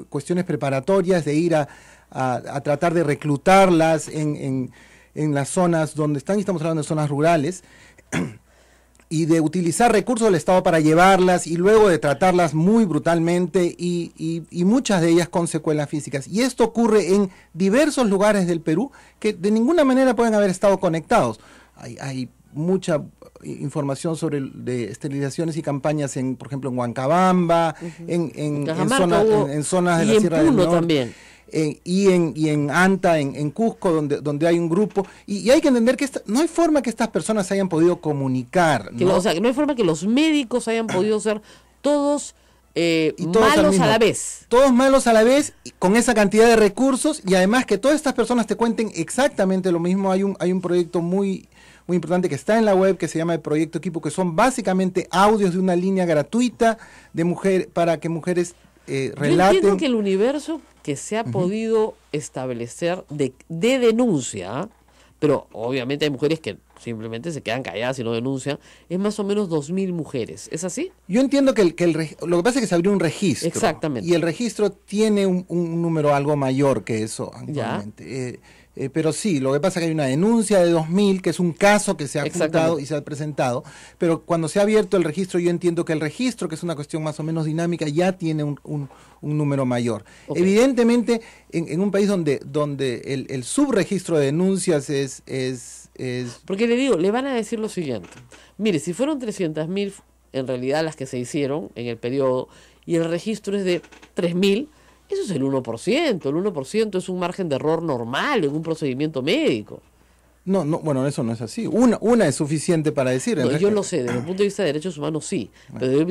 cuestiones preparatorias, de ir a tratar de reclutarlas en las zonas donde están, y estamos hablando de zonas rurales, y de utilizar recursos del Estado para llevarlas y luego de tratarlas muy brutalmente y muchas de ellas con secuelas físicas. Y esto ocurre en diversos lugares del Perú que de ninguna manera pueden haber estado conectados. Hay mucha información de esterilizaciones y campañas, por ejemplo, en Huancabamba, en zonas de la Sierra del Norte. También. Y en Anta, en Cusco, donde hay un grupo, y hay que entender que no hay forma que estas personas se hayan podido comunicar, ¿no? O sea, que no hay forma que los médicos hayan podido ser todos, todos malos a la vez. Todos malos a la vez, con esa cantidad de recursos, y además que todas estas personas te cuenten exactamente lo mismo. Hay un proyecto muy importante que está en la web, que se llama el Proyecto Equipo, que son básicamente audios de una línea gratuita para que mujeres relaten. Yo entiendo que el universo que se ha podido establecer de denuncia, pero obviamente hay mujeres que simplemente se quedan calladas y no denuncian, es más o menos 2.000 mujeres. ¿Es así? Yo entiendo que lo que pasa es que se abrió un registro. Exactamente. Y el registro tiene un número algo mayor que eso actualmente. Pero sí, lo que pasa es que hay una denuncia de 2.000, que es un caso que se ha juntado y se ha presentado, pero cuando se ha abierto el registro, yo entiendo que el registro, que es una cuestión más o menos dinámica, ya tiene un número mayor. Okay. Evidentemente, en un país donde el subregistro de denuncias es... Porque le digo, le van a decir lo siguiente: mire, si fueron 300.000 en realidad las que se hicieron en el periodo, y el registro es de 3.000, eso es el 1%. El 1% es un margen de error normal en un procedimiento médico. No, bueno, eso no es así. Una es suficiente para decir. No, yo lo sé, desde el punto de vista de derechos humanos sí, bueno. Pero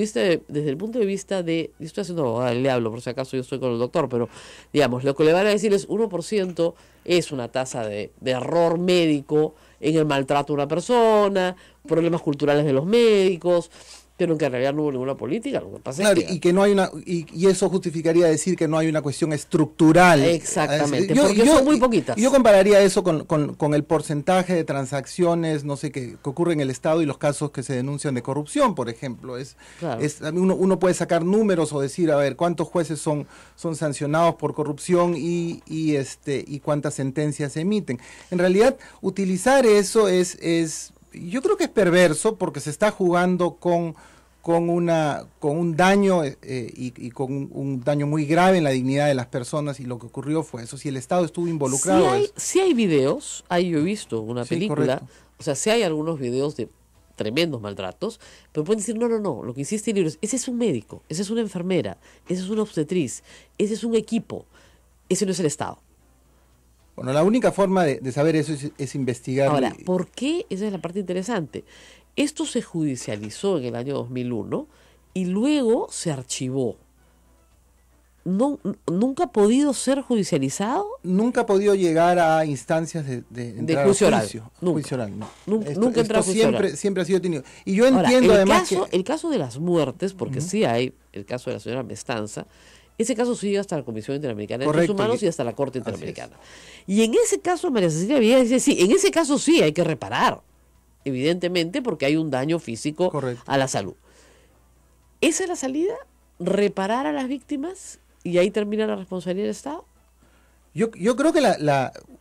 desde el punto de vista de... Yo estoy haciendo, le hablo por si acaso yo estoy con el doctor, pero digamos, lo que le van a decir es 1% es una tasa de error médico en el maltrato a una persona, problemas culturales de los médicos, pero que en realidad no hubo ninguna política. Lo que pasa claro, es que... y que no hay y eso justificaría decir que no hay una cuestión estructural. Exactamente, porque son muy poquitas. Yo compararía eso con el porcentaje de transacciones, no sé, que ocurre en el Estado y los casos que se denuncian de corrupción, por ejemplo. Claro. Uno puede sacar números o decir, a ver, cuántos jueces son sancionados por corrupción y cuántas sentencias se emiten. En realidad, utilizar eso es yo creo que es perverso, porque se está jugando con un daño y con un daño muy grave en la dignidad de las personas, y lo que ocurrió fue eso. Si el Estado estuvo involucrado... Sí hay videos, yo he visto una película, correcto. O sea, sí hay algunos videos de tremendos maltratos, pero pueden decir, no, lo que hiciste en el libro es, ese es un médico, esa es una enfermera, esa es una obstetriz, ese es un equipo, ese no es el Estado. Bueno, la única forma de saber eso es investigar. Ahora, ¿por qué? Esa es la parte interesante. Esto se judicializó en el año 2001 y luego se archivó. ¿Nunca ha podido ser judicializado? Nunca ha podido llegar a instancias de juicio oral. Juicio oral, no. Nunca entró a juicio oral. Siempre ha sido tenido. Y yo entiendo además el caso de las muertes, porque sí hay el caso de la señora Mestanza, ese caso sí llega hasta la Comisión Interamericana de Derechos Humanos y hasta la Corte Interamericana. Y en ese caso, María Cecilia Villegas dice, sí, en ese caso sí hay que reparar, evidentemente, porque hay un daño físico a la salud. ¿Esa es la salida? ¿Reparar a las víctimas y ahí termina la responsabilidad del Estado? Yo creo que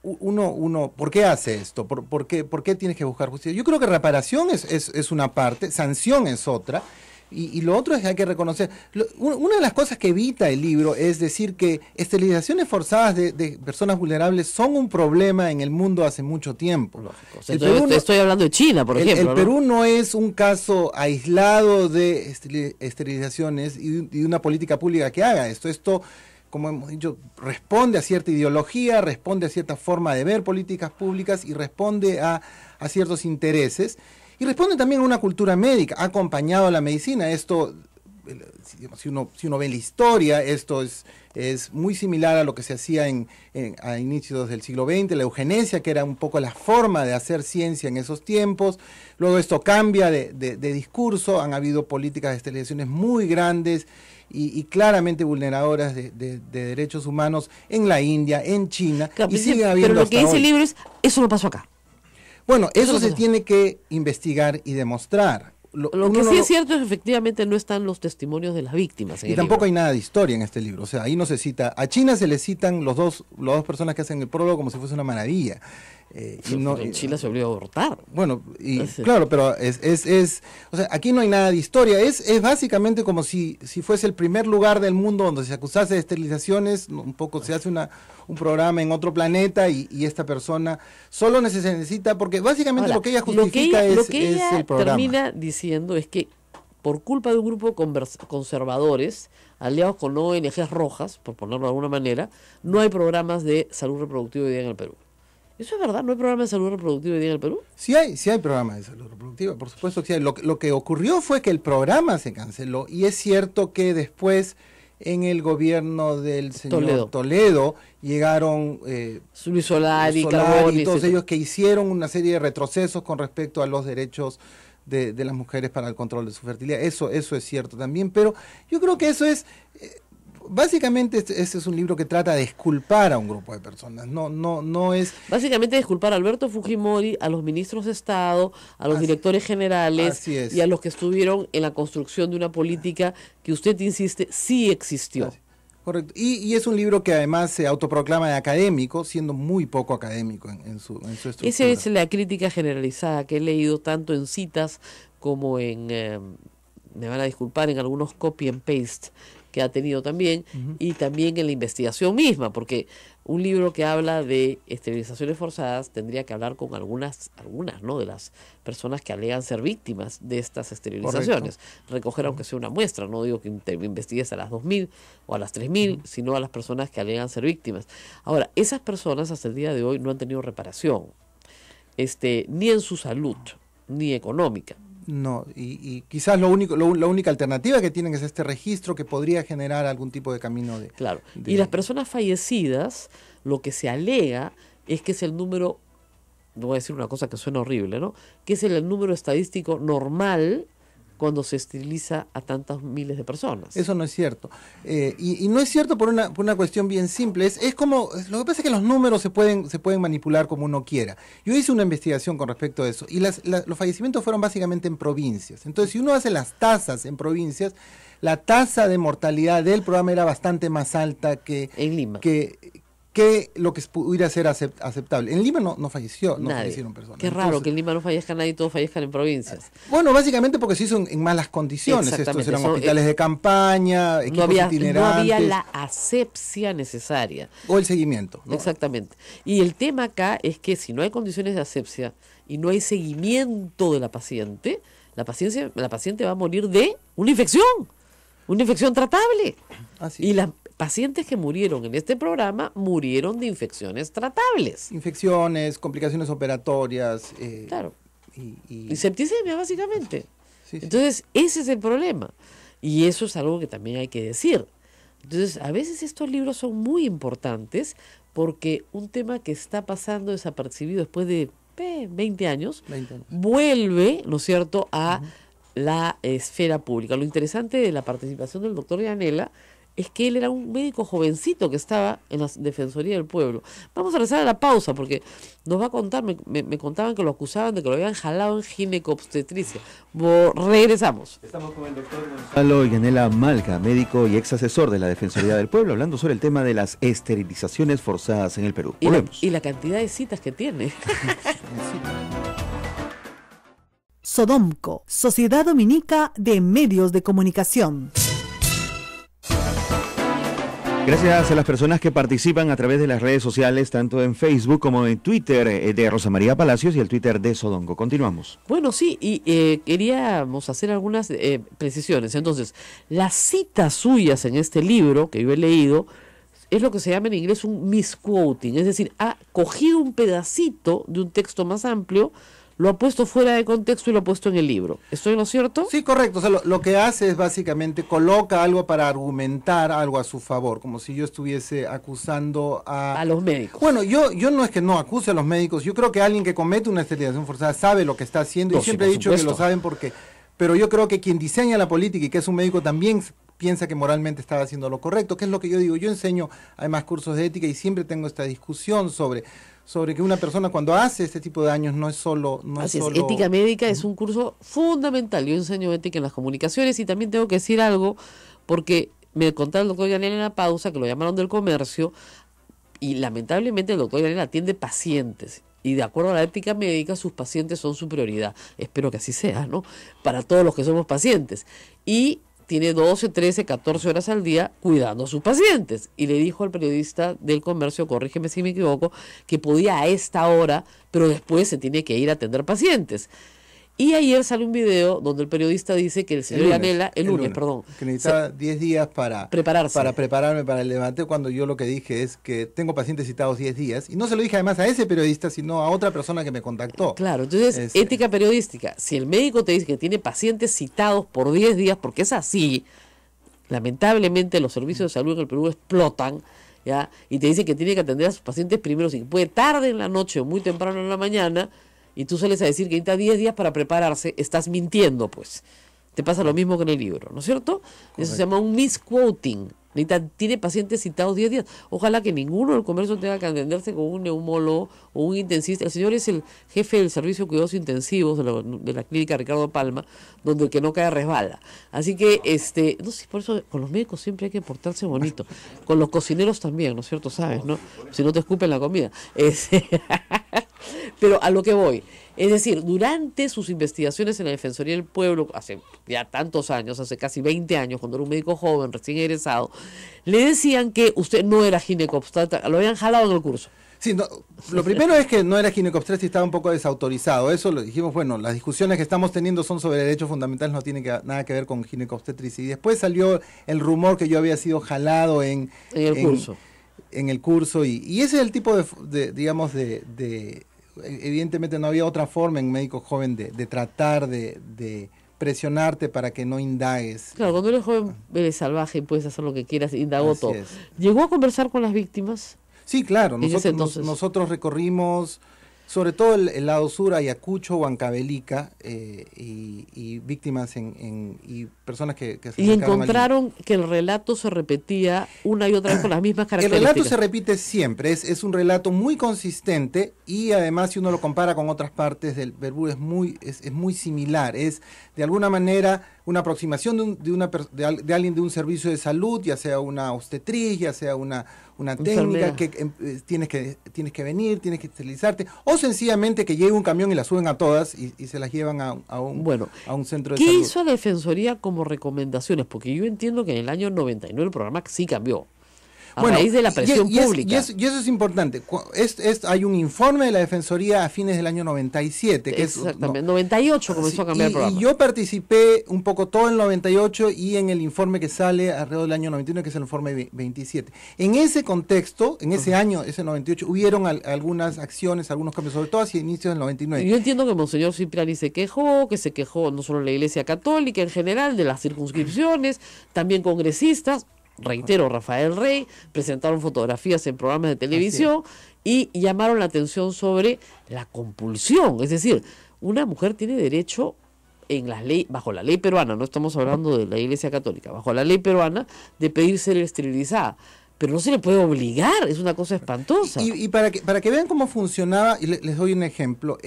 uno ¿por qué hace esto? ¿Por qué tienes que buscar justicia? Yo creo que reparación es una parte, sanción es otra. Y lo otro es que hay que reconocer, una de las cosas que evita el libro es decir que esterilizaciones forzadas de personas vulnerables son un problema en el mundo hace mucho tiempo. Lógico. Estoy hablando de China, por ejemplo. El Perú no es un caso aislado de esterilizaciones y de una política pública que haga esto. Esto, como hemos dicho, responde a cierta ideología, responde a cierta forma de ver políticas públicas y responde a ciertos intereses. y responde también a una cultura médica, ha acompañado a la medicina. Esto, si uno ve la historia, esto es muy similar a lo que se hacía a inicios del siglo XX, la eugenesia, que era un poco la forma de hacer ciencia en esos tiempos. Luego esto cambia de discurso, han habido políticas de esterilizaciones muy grandes y claramente vulneradoras de derechos humanos en la India, en China, claro, y sigue habiendo. pero lo que dice el hoy. libro es, eso no pasó acá. Bueno, eso se tiene que investigar y demostrar. Lo que sí es cierto es que efectivamente no están los testimonios de las víctimas. Y tampoco hay nada de historia en este libro. O sea, ahí no se cita. A China se le citan las dos personas que hacen el prólogo como si fuese una maravilla. En China se obligó a abortar. Bueno, claro, pero o sea, aquí no hay nada de historia. Es básicamente como si fuese el primer lugar del mundo donde se acusase de esterilizaciones. Un poco se hace un programa en otro planeta y esta persona solo necesita, porque básicamente lo que ella justifica es el programa. Termina diciendo es que por culpa de un grupo conservadores, aliados con ONGs rojas, por ponerlo de alguna manera, no hay programas de salud reproductiva hoy día en el Perú. ¿Eso es verdad? ¿No hay programa de salud reproductiva hoy día en el Perú? Sí hay programas de salud reproductiva, por supuesto que sí hay. Lo que ocurrió fue que el programa se canceló, y es cierto que después en el gobierno del señor Toledo llegaron Luis Solari, y todos ellos, que hicieron una serie de retrocesos con respecto a los derechos de las mujeres para el control de su fertilidad. Eso es cierto también, pero yo creo que eso es... Básicamente este es un libro que trata de exculpar a un grupo de personas, no es... Básicamente disculpar a Alberto Fujimori, a los ministros de Estado, a los directores generales y a los que estuvieron en la construcción de una política que usted insiste sí existió. Correcto. Y es un libro que además se autoproclama de académico, siendo muy poco académico en su estructura. Esa es la crítica generalizada que he leído tanto en citas como en... me van a disculpar, en algunos copy and paste que ha tenido también, y también en la investigación misma, porque un libro que habla de esterilizaciones forzadas tendría que hablar con algunas ¿no?, de las personas que alegan ser víctimas de estas esterilizaciones. Correcto. Recoger aunque sea una muestra, no digo que investigues a las 2.000 o a las 3.000, sino a las personas que alegan ser víctimas. Ahora, esas personas hasta el día de hoy no han tenido reparación, ni en su salud, ni económica. No, y quizás la única alternativa que tienen es este registro que podría generar algún tipo de camino de... Claro, y las personas fallecidas, lo que se alega es que es el número, no voy a decir una cosa que suena horrible, ¿no?, que es el número estadístico normal cuando se esteriliza a tantas miles de personas. Eso no es cierto. Y no es cierto por una cuestión bien simple. Es como, lo que pasa es que los números se pueden manipular como uno quiera. Yo hice una investigación con respecto a eso, y los fallecimientos fueron básicamente en provincias. Entonces, si uno hace las tasas en provincias, la tasa de mortalidad del programa era bastante más alta que en Lima. Que lo que pudiera ser aceptable. En Lima no fallecieron personas. Qué raro que en Lima no fallezca nadie y todos fallezcan en provincias. Bueno, básicamente porque se hizo en malas condiciones. Estos eran hospitales de campaña, equipos itinerantes. No había la asepsia necesaria. O el seguimiento, ¿no? Exactamente. Y el tema acá es que si no hay condiciones de asepsia y no hay seguimiento de la paciente va a morir de una infección tratable. Y las pacientes que murieron en este programa murieron de infecciones tratables. Infecciones, complicaciones operatorias. Claro. Y septicemia, básicamente. Sí. Entonces, ese es el problema. Y eso es algo que también hay que decir. Entonces, a veces estos libros son muy importantes porque un tema que está pasando desapercibido después de 20 años, vuelve, ¿no es cierto?, a la esfera pública. Lo interesante de la participación del doctor Yanela es que él era un médico jovencito que estaba en la Defensoría del Pueblo. Vamos a regresar a la pausa porque nos va a contar, me contaban que lo acusaban de que lo habían jalado en ginecobstetricia. Regresamos. Estamos con el doctor Gonzalo Yanela Malca, médico y ex asesor de la Defensoría del Pueblo, hablando sobre el tema de las esterilizaciones forzadas en el Perú. Y la cantidad de citas que tiene. Sodomco, Sociedad Dominica de Medios de Comunicación. Gracias a las personas que participan a través de las redes sociales, tanto en Facebook como en Twitter de Rosa María Palacios y el Twitter de Sodomco. Continuamos. Bueno, sí, y queríamos hacer algunas precisiones. Entonces, las citas suyas en este libro que yo he leído es lo que se llama en inglés un misquoting, es decir, ha cogido un pedacito de un texto más amplio, lo ha puesto fuera de contexto y lo ha puesto en el libro. ¿Estoy en lo cierto? Sí, correcto. O sea, lo que hace es básicamente coloca algo para argumentar algo a su favor, como si yo estuviese acusando A los médicos. Bueno, yo no es que no acuse a los médicos, yo creo que alguien que comete una esterilización forzada sabe lo que está haciendo, No, y siempre sí, he por dicho que supuesto. lo saben porque... Pero yo creo que quien diseña la política y que es un médico también piensa que moralmente estaba haciendo lo correcto, que es lo que yo digo. Yo enseño además cursos de ética y siempre tengo esta discusión sobre que una persona cuando hace este tipo de daños no es solo... Así es, ética médica es un curso fundamental. Yo enseño ética en las comunicaciones y también tengo que decir algo, porque me contaba el doctor Yanel en la pausa, que lo llamaron del comercio, y lamentablemente el doctor Yanel atiende pacientes. Y de acuerdo a la ética médica, sus pacientes son su prioridad. Espero que así sea, ¿no? Para todos los que somos pacientes. Y tiene 12, 13, 14 horas al día cuidando a sus pacientes. Y le dijo al periodista del comercio, corrígeme si me equivoco, que podía a esta hora, pero después se tiene que ir a atender pacientes. Y ayer sale un video donde el periodista dice que el señor Yanela, el lunes, perdón, que necesitaba 10 días para prepararme para el debate, cuando yo lo que dije es que tengo pacientes citados 10 días, y no se lo dije además a ese periodista, sino a otra persona que me contactó. Claro, entonces, ética periodística, si el médico te dice que tiene pacientes citados por 10 días, porque es así, lamentablemente los servicios de salud en el Perú explotan, ¿ya? Y te dice que tiene que atender a sus pacientes primero, si puede tarde en la noche o muy temprano en la mañana, y tú sales a decir que necesita 10 días para prepararse, estás mintiendo, pues. Te pasa lo mismo que en el libro, ¿no es cierto? Correcto. Eso se llama un misquoting. Tiene pacientes citados 10 días. Ojalá que ninguno del comercio tenga que atenderse con un neumólogo o un intensivista. El señor es el jefe del servicio de cuidados intensivos de la clínica Ricardo Palma, donde el que no cae resbala. Así que, no sé, por eso con los médicos siempre hay que portarse bonito. Con los cocineros también, ¿no es cierto? ¿Sabes, no? Si no te escupen la comida. Pero a lo que voy, es decir, durante sus investigaciones en la Defensoría del Pueblo, hace ya tantos años, hace casi 20 años, cuando era un médico joven, recién egresado, le decían que usted no era ginecobstetra, lo habían jalado en el curso. Sí, no, lo primero es que no era ginecobstetra y estaba un poco desautorizado. Eso lo dijimos, bueno, las discusiones que estamos teniendo son sobre derechos fundamentales, no tienen nada que ver con ginecobstetricia. Y después salió el rumor que yo había sido jalado en el curso, y ese es el tipo digamos, evidentemente no había otra forma en médico joven de tratar de presionarte para que no indagues. Claro, cuando eres joven eres salvaje y puedes hacer lo que quieras, indagó todo. Es. ¿Llegó a conversar con las víctimas? Sí, claro, nosotros recorrimos sobre todo el lado sur, Ayacucho, Huancavelica, y víctimas y personas que se y encontraron que el relato se repetía una y otra vez con las mismas características. El relato se repite siempre, es un relato muy consistente, y además si uno lo compara con otras partes del Perú es muy similar, es de alguna manera una aproximación de alguien de un servicio de salud, ya sea una obstetriz, ya sea una técnica que tienes que venir, tienes que esterilizarte, o sencillamente que llegue un camión y las suben a todas y se las llevan a un centro de salud. ¿Qué hizo la Defensoría como recomendaciones? Porque yo entiendo que en el año 99 el programa sí cambió. A raíz de la presión pública. Y eso es importante. Hay un informe de la Defensoría a fines del año 97. Exactamente, 98 comenzó a cambiar el programa. Y yo participé un poco todo el 98 y en el informe que sale alrededor del año 91, que es el informe 27. En ese contexto, en ese año, ese 98, hubieron algunas acciones, algunos cambios, sobre todo hacia inicios del 99. Yo entiendo que Monseñor Cipriani se quejó no solo la Iglesia Católica en general, de las circunscripciones, también congresistas. Reitero, Rafael Rey, presentaron fotografías en programas de televisión y llamaron la atención sobre la compulsión. Es decir, una mujer tiene derecho bajo la ley peruana, no estamos hablando de la Iglesia Católica, bajo la ley peruana, de pedir ser esterilizada. Pero no se le puede obligar, es una cosa espantosa. Y para que vean cómo funcionaba, y les doy un ejemplo.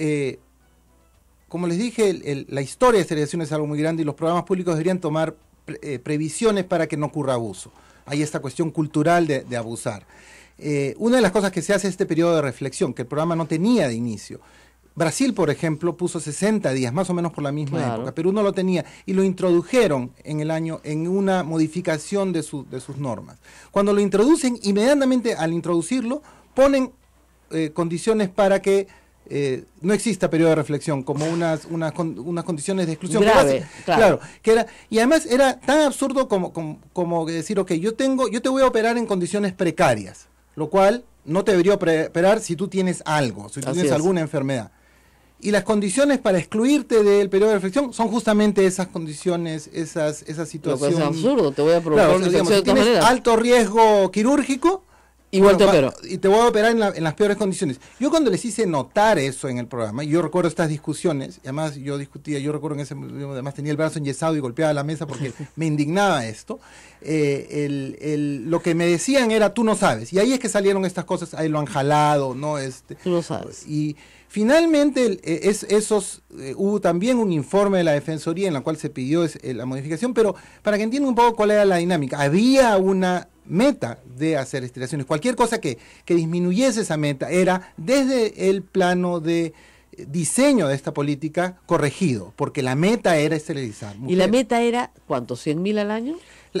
Como les dije, la historia de esterilización es algo muy grande y los programas públicos deberían tomar previsiones para que no ocurra abuso. Hay esta cuestión cultural de abusar. Una de las cosas que se hace es este periodo de reflexión, que el programa no tenía de inicio. Brasil, por ejemplo, puso 60 días, más o menos por la misma época. Perú no lo tenía y lo introdujeron en una modificación de sus normas. Cuando lo introducen, inmediatamente al introducirlo, ponen condiciones para que no exista periodo de reflexión, como unas condiciones de exclusión. Grave, claro. Y además era tan absurdo como decir, ok, yo te voy a operar en condiciones precarias, lo cual no te debería operar si tú tienes algo, si tú tienes alguna enfermedad. Y las condiciones para excluirte del periodo de reflexión son justamente esas condiciones, esa situación. Lo que es absurdo, te voy a provocar claro, digamos, si tienes alto riesgo quirúrgico, igual te opero. Y te voy a operar en las peores condiciones. Yo cuando les hice notar eso en el programa, yo recuerdo estas discusiones, y además yo recuerdo en ese momento, además tenía el brazo enyesado y golpeaba la mesa porque me indignaba esto, lo que me decían era, tú no sabes, y ahí es que salieron estas cosas, ahí lo han jalado, ¿no? Tú no sabes. Y finalmente hubo también un informe de la Defensoría en la cual se pidió la modificación, pero para que entiendan un poco cuál era la dinámica, había una meta de hacer esterilizaciones. Cualquier cosa que disminuyese esa meta era desde el plano de diseño de esta política corregido, porque la meta era esterilizar mujeres. ¿Y la meta era cuánto? ¿100.000 al año?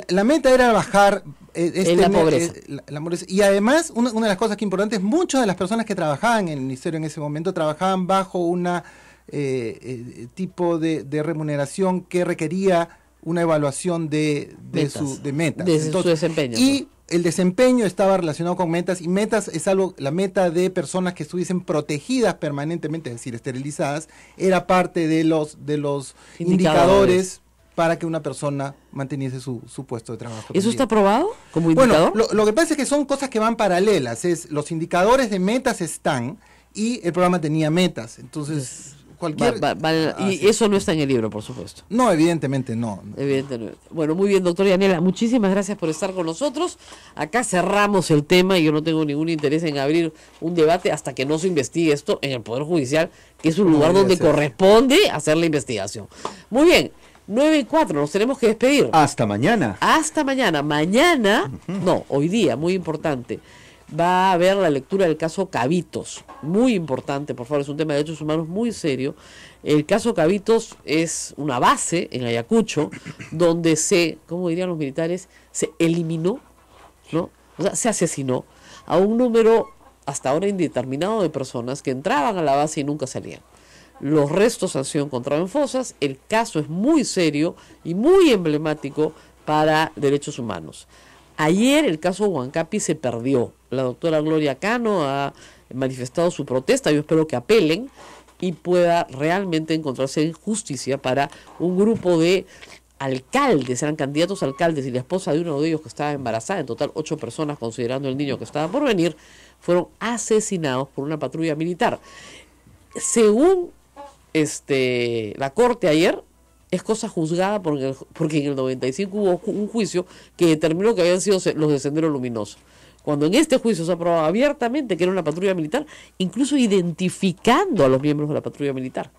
La meta era bajar la pobreza. La pobreza. Y además, una de las cosas que importantes, muchas de las personas que trabajaban en el ministerio en ese momento trabajaban bajo una tipo de remuneración que requería una evaluación de metas. Entonces, su desempeño. Y el desempeño estaba relacionado con metas, y metas es la meta de personas que estuviesen protegidas permanentemente, es decir, esterilizadas, era parte de los indicadores para que una persona manteniese su puesto de trabajo. ¿Eso está aprobado como indicador? Bueno, lo que pasa es que son cosas que van paralelas, los indicadores de metas están, y el programa tenía metas, entonces y eso no está en el libro, por supuesto. No, evidentemente no. Evidentemente. Bueno, muy bien, doctora Yanela, muchísimas gracias por estar con nosotros. Acá cerramos el tema y yo no tengo ningún interés en abrir un debate hasta que no se investigue esto en el Poder Judicial, que es un lugar donde corresponde hacer la investigación. Muy bien, 9:04, nos tenemos que despedir. Hasta mañana. Hasta mañana. Mañana, no, hoy día, muy importante, va a haber la lectura del caso Cabitos, muy importante, por favor, es un tema de derechos humanos muy serio. El caso Cabitos es una base en Ayacucho donde como dirían los militares, se eliminó, ¿no? O sea, se asesinó a un número hasta ahora indeterminado de personas que entraban a la base y nunca salían. Los restos han sido encontrados en fosas, el caso es muy serio y muy emblemático para derechos humanos. Ayer el caso Huancapi se perdió. La doctora Gloria Cano ha manifestado su protesta. Yo espero que apelen y pueda realmente encontrarse justicia para un grupo de alcaldes, eran candidatos a alcaldes, y la esposa de uno de ellos que estaba embarazada, en total 8 personas, considerando el niño que estaba por venir, fueron asesinados por una patrulla militar. Según la corte ayer, es cosa juzgada porque en el 95 hubo un juicio que determinó que habían sido los de Sendero Luminoso. Cuando en este juicio se ha probado abiertamente que era una patrulla militar, incluso identificando a los miembros de la patrulla militar.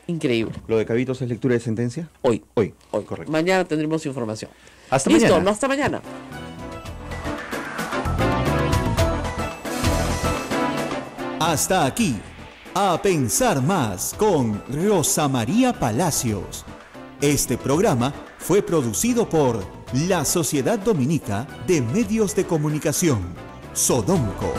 Increíble. ¿Lo de Cabitos es lectura de sentencia? Hoy, correcto. Mañana tendremos información. Hasta Listo, mañana. No, hasta mañana. Hasta aquí, A Pensar Más con Rosa María Palacios. Este programa fue producido por la Sociedad Dominica de Medios de Comunicación, Sodomco.